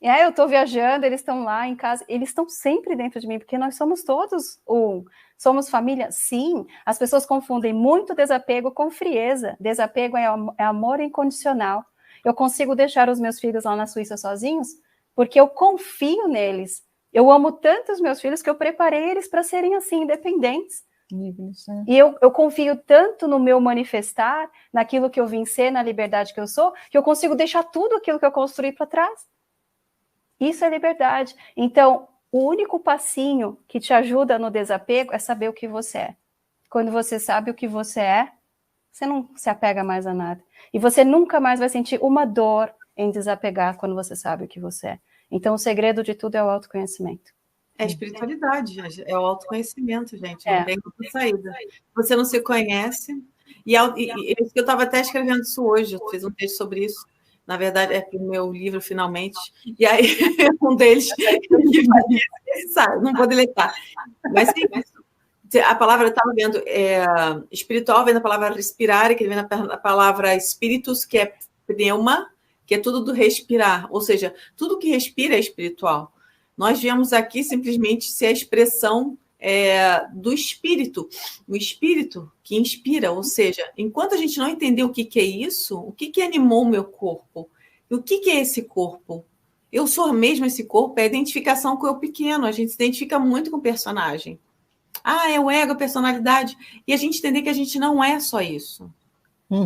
Eu estou viajando, eles estão lá em casa, eles estão sempre dentro de mim, porque nós somos todos um. Somos família? Sim. As pessoas confundem muito desapego com frieza. Desapego é amor incondicional. Eu consigo deixar os meus filhos lá na Suíça sozinhos porque eu confio neles. Eu amo tanto os meus filhos que eu preparei eles para serem assim, independentes. E eu confio tanto no meu manifestar, naquilo que eu vim ser, na liberdade que eu sou, que eu consigo deixar tudo aquilo que eu construí para trás. Isso é liberdade. Então, o único passinho que te ajuda no desapego é saber o que você é. Quando você sabe o que você é, você não se apega mais a nada. E você nunca mais vai sentir uma dor em desapegar quando você sabe o que você é. Então, o segredo de tudo é o autoconhecimento. É a espiritualidade, é o autoconhecimento, gente. Não tem outra saída. Você não se conhece. E eu estava até escrevendo isso hoje, eu fiz um texto sobre isso. Na verdade, é para o meu livro, finalmente. E aí, um deles, não vou deletar. Mas sim, a palavra, eu estava vendo, espiritual vem da palavra respirar, que vem da palavra espíritus, que é pneuma, que é tudo do respirar. Ou seja, tudo que respira é espiritual. Nós viemos aqui simplesmente ser a expressão do espírito, o espírito que inspira, ou seja, enquanto a gente não entender o que é isso, o que animou o meu corpo, e o que é esse corpo? Eu sou mesmo esse corpo, é a identificação com o eu pequeno, a gente se identifica muito com o personagem. É o ego, a personalidade, e a gente entender que a gente não é só isso. Eu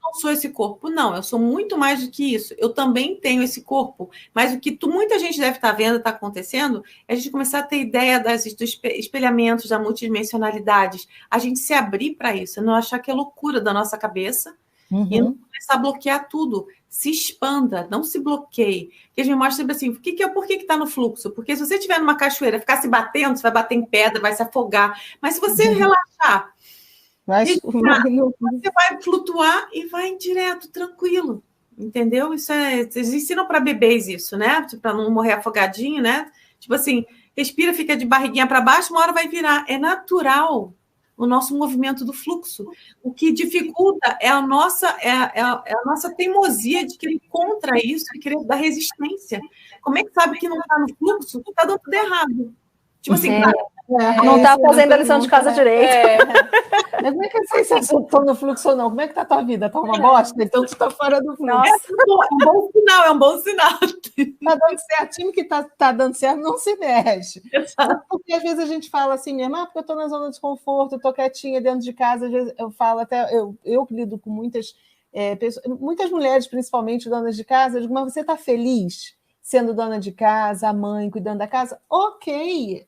não sou esse corpo. Não, eu sou muito mais do que isso. Eu também tenho esse corpo. Mas o que muita gente deve estar vendo, está acontecendo, é a gente começar a ter ideia dos espelhamentos, da multidimensionalidade. A gente se abrir para isso, não achar que é loucura da nossa cabeça e não começar a bloquear tudo. Se expanda, não se bloqueie. Porque a gente mostra sempre assim, por que está no fluxo? Porque se você estiver numa cachoeira, ficar se batendo, você vai bater em pedra, vai se afogar. Mas se você relaxar, você vai flutuar e vai direto, tranquilo, entendeu? Eles ensinam para bebês isso, né? Para não morrer afogadinho, né? Tipo assim, respira, fica de barriguinha para baixo, uma hora vai virar. É natural o nosso movimento do fluxo. O que dificulta é a nossa teimosia de querer contra isso, de querer dar resistência. Como é que sabe que não está no fluxo? Está dando tudo errado. Tipo assim, não está fazendo a lição de casa direito. Mas como é que eu sei se eu estou no fluxo ou não? Como é que está a tua vida? Está uma bosta? Então tu está fora do fluxo. Nossa. É um bom sinal. Está dando certo. Time que está dando certo não se mexe. Exato. Porque às vezes a gente fala assim mesmo, porque eu estou na zona de conforto, eu estou quietinha dentro de casa. Às vezes eu falo até, eu lido com muitas pessoas, muitas mulheres, principalmente donas de casa, eu digo, mas você está feliz sendo dona de casa, a mãe, cuidando da casa? Ok,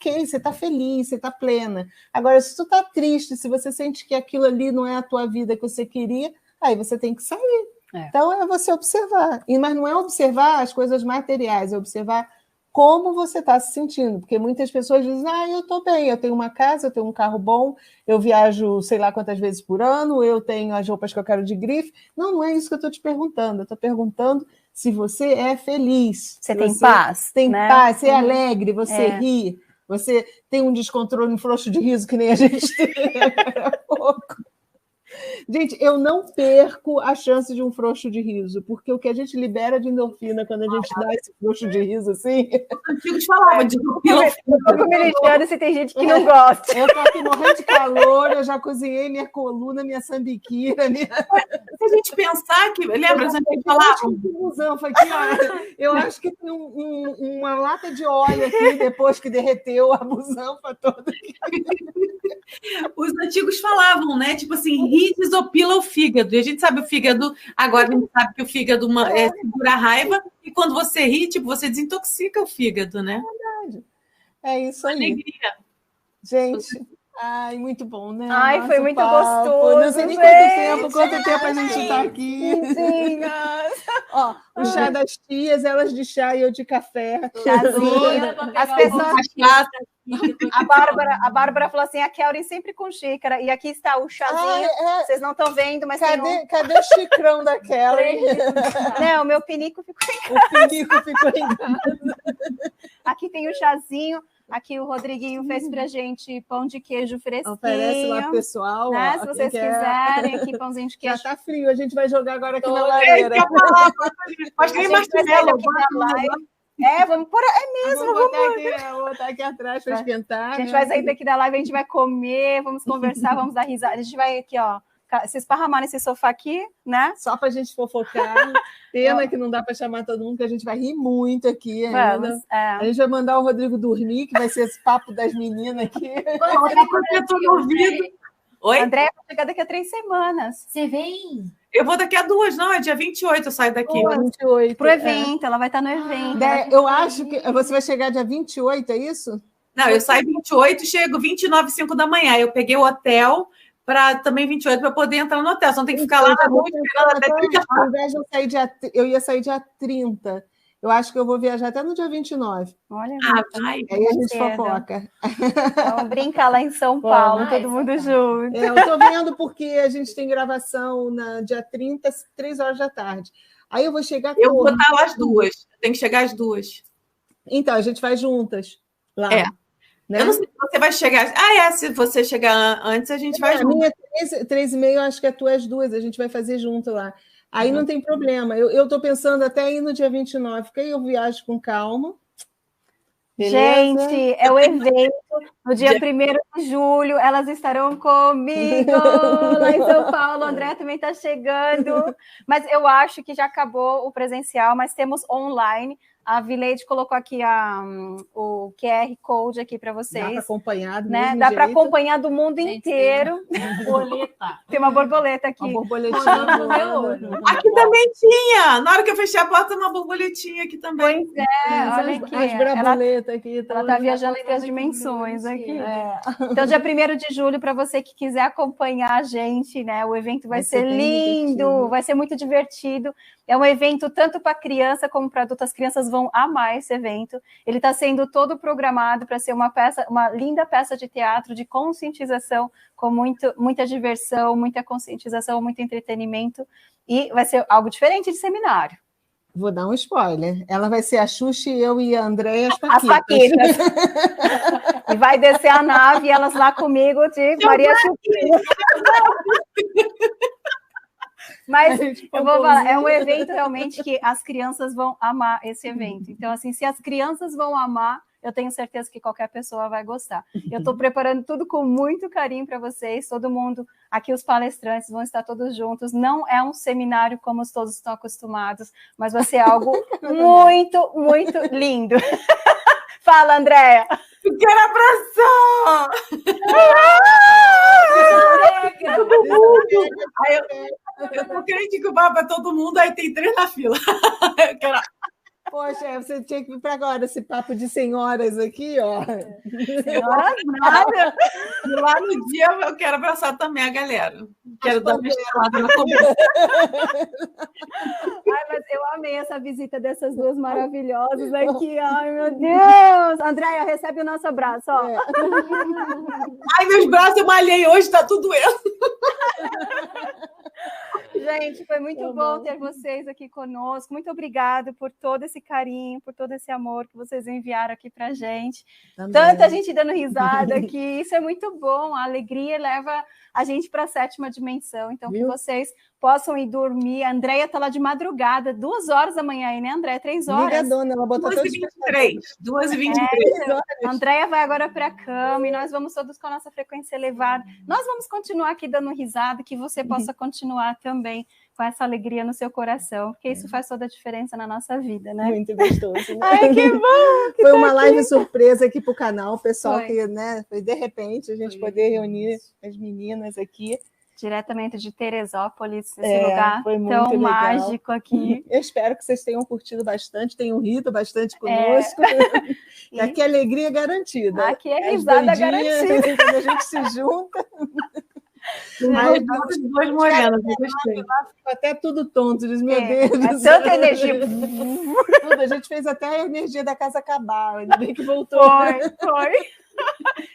você está feliz, você está plena. Agora, se tu está triste, se você sente que aquilo ali não é a tua vida que você queria, aí você tem que sair. Então, é você observar. Mas não é observar as coisas materiais, é observar como você está se sentindo, porque muitas pessoas dizem, eu estou bem, eu tenho uma casa, eu tenho um carro bom, eu viajo sei lá quantas vezes por ano, eu tenho as roupas que eu quero de grife. Não é isso que eu estou te perguntando, eu estou perguntando se você é feliz. Você tem paz. Tem né? paz, você é alegre, você ri, você tem um descontrole, um frouxo de riso que nem a gente teve há pouco. Gente, eu não perco a chance de um frouxo de riso, porque o que a gente libera de endorfina quando a gente dá esse frouxo de riso assim. Os antigos falavam de Meridiano, se tem gente que não gosta. Eu tô aqui morrendo de calor, eu já cozinhei minha coluna, minha sambiquira. Se a gente pensar que. Lembra, os antigos falavam? Eu acho que tem uma lata de óleo aqui depois que derreteu a busanfa toda. Os antigos falavam, né? Tipo assim, rir desopila o fígado. E a gente sabe o fígado, agora a gente sabe que o fígado segura a raiva, e quando você ri, tipo, você desintoxica o fígado, né? Verdade. É isso aí. Alegria. Gente, muito bom, né? Ai, foi muito papo. gostoso. Não sei nem quanto tempo a gente está aqui. Ó, o chá das tias, elas de chá e eu de café. Chazinho. As pessoas. A Bárbara falou assim: a Kelly sempre com xícara. E aqui está o chazinho. Vocês não estão vendo, mas cadê o xicrão da Kelly? Não, o meu pinico ficou em casa. O pinico ficou em casa. Aqui tem o chazinho. Aqui o Rodriguinho fez pra gente pão de queijo fresquinho. Oferece lá, pessoal. Né? Se vocês quiserem, aqui pãozinho de queijo. Já tá frio, a gente vai jogar agora aqui na lareira. Mas nem marshmallow. Vamos pôr. É mesmo, vou botar aqui atrás para esquentar. A gente vai sair daqui da live, a gente vai comer, vamos conversar, vamos dar risada. A gente vai aqui, ó, se esparramar nesse sofá aqui, né? Só para a gente fofocar. Pena que não dá para chamar todo mundo, que a gente vai rir muito aqui. Vamos, A gente vai mandar o Rodrigo dormir, que vai ser esse papo das meninas aqui. Oi? André vai chegar daqui a 3 semanas. Você vem? Eu vou daqui a 2, não, é dia 28 eu saio daqui. 28. Pro evento, ela vai estar no evento. Eu acho que você vai chegar dia 28, é isso? Não, eu saio 28 e chego 29, 5 da manhã. Eu peguei o hotel para também 28 para poder entrar no hotel. Só não tem que ficar lá na rua esperando até 30. Ao invés de eu ia sair dia 30. Eu acho que eu vou viajar até no dia 29. Olha, vai. Aí a gente fofoca. Então, brinca lá em São Paulo, todo mundo junto. Eu tô vendo porque a gente tem gravação na dia 30, 3 horas da tarde. Aí eu vou chegar... Eu vou estar lá às 2. Tem que chegar às 2. Então, a gente vai juntas lá. Né? Eu não sei se você vai chegar... se você chegar antes, a gente vai junto. A minha é 3h30, eu acho que a tua é às 2. A gente vai fazer junto lá. Aí não tem problema. Eu estou pensando até ir no dia 29, porque aí eu viajo com calma. Beleza? Gente, é o evento no dia 1º de julho. Elas estarão comigo lá em São Paulo. O André também está chegando. Mas eu acho que já acabou o presencial, mas temos online. A Vileide colocou aqui o QR Code aqui para vocês. Dá para acompanhar, né? Dá para acompanhar do mundo inteiro. Borboleta. Tem uma borboleta aqui. Uma borboletinha. Aqui também tinha. Na hora que eu fechei a porta, uma borboletinha aqui também. Pois é, olha aqui. As borboletas aqui. Ela está viajando entre as dimensões aqui. Então, dia 1º de julho, para você que quiser acompanhar a gente, né? O evento vai ser lindo, vai ser muito divertido. É um evento tanto para criança como para adulto. As crianças vão amar esse evento. Ele está sendo todo programado para ser uma linda peça de teatro de conscientização, com muita diversão, muita conscientização, muito entretenimento. E vai ser algo diferente de seminário. Vou dar um spoiler. Ela vai ser a Xuxa, eu e a Andréia, as Paquitas. E vai descer a nave, elas lá comigo de Maria Chuquinha. Mas eu vou falar, é um evento realmente que as crianças vão amar esse evento. Então, assim, se as crianças vão amar, eu tenho certeza que qualquer pessoa vai gostar. Eu estou preparando tudo com muito carinho para vocês, todo mundo, aqui os palestrantes vão estar todos juntos. Não é um seminário como todos estão acostumados, mas vai ser algo muito, muito lindo. Fala, Andréia! Eu quero abraçar! Eu tô querendo que o baba todo mundo, aí tem 3 na fila. Eu quero... Poxa, você tinha que vir para agora, esse papo de senhoras aqui, ó. Senhoras nada. E lá no dia eu quero abraçar também a galera. Quero dar uma estelada na cabeça. Ai, mas eu amei essa essa visita dessas duas maravilhosas aqui. Ai, meu Deus! Andréia, recebe o nosso abraço. Ó. Ai, meus braços eu malhei hoje, tá tudo doendo. Gente, foi muito bom ter vocês aqui conosco. Muito obrigada por todo esse carinho, por todo esse amor que vocês enviaram aqui pra gente. Também. Tanta gente dando risada aqui. Isso é muito bom. A alegria leva a gente para a 7ª dimensão. Então, que vocês possam ir dormir. A Andréia está lá de madrugada, 2 horas da manhã aí, né, Andréia? 3 horas. Ligadona, ela botou 2h23. 2h23. A Andréia vai agora para a cama e nós vamos todos com a nossa frequência elevada. Nós vamos continuar aqui dando risada, que você possa continuar também com essa alegria no seu coração, porque isso faz toda a diferença na nossa vida, né? Muito gostoso, né? Ai, que bom! Foi uma live surpresa aqui para o canal, pessoal, que, né, foi de repente a gente poder reunir as meninas aqui. Diretamente de Teresópolis, esse lugar tão legal. Mágico aqui. Eu espero que vocês tenham curtido bastante, tenham rido bastante conosco. E aqui é alegria garantida. Aqui é risada garantida. Quando a gente se junta. Mas duas morenas, eu gostei. Ficou até tudo tonto, diz, meu Deus. É tanta energia. Tudo, a gente fez até a energia da casa acabar, ainda bem que voltou. Foi.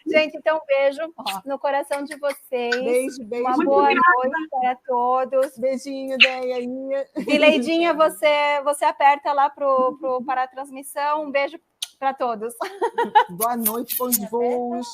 Gente, então beijo no coração de vocês. Beijo. Uma boa noite para todos. Beijinho, Deia. E Leidinha, você aperta lá para a transmissão. Um beijo para todos. Boa noite, bons voos.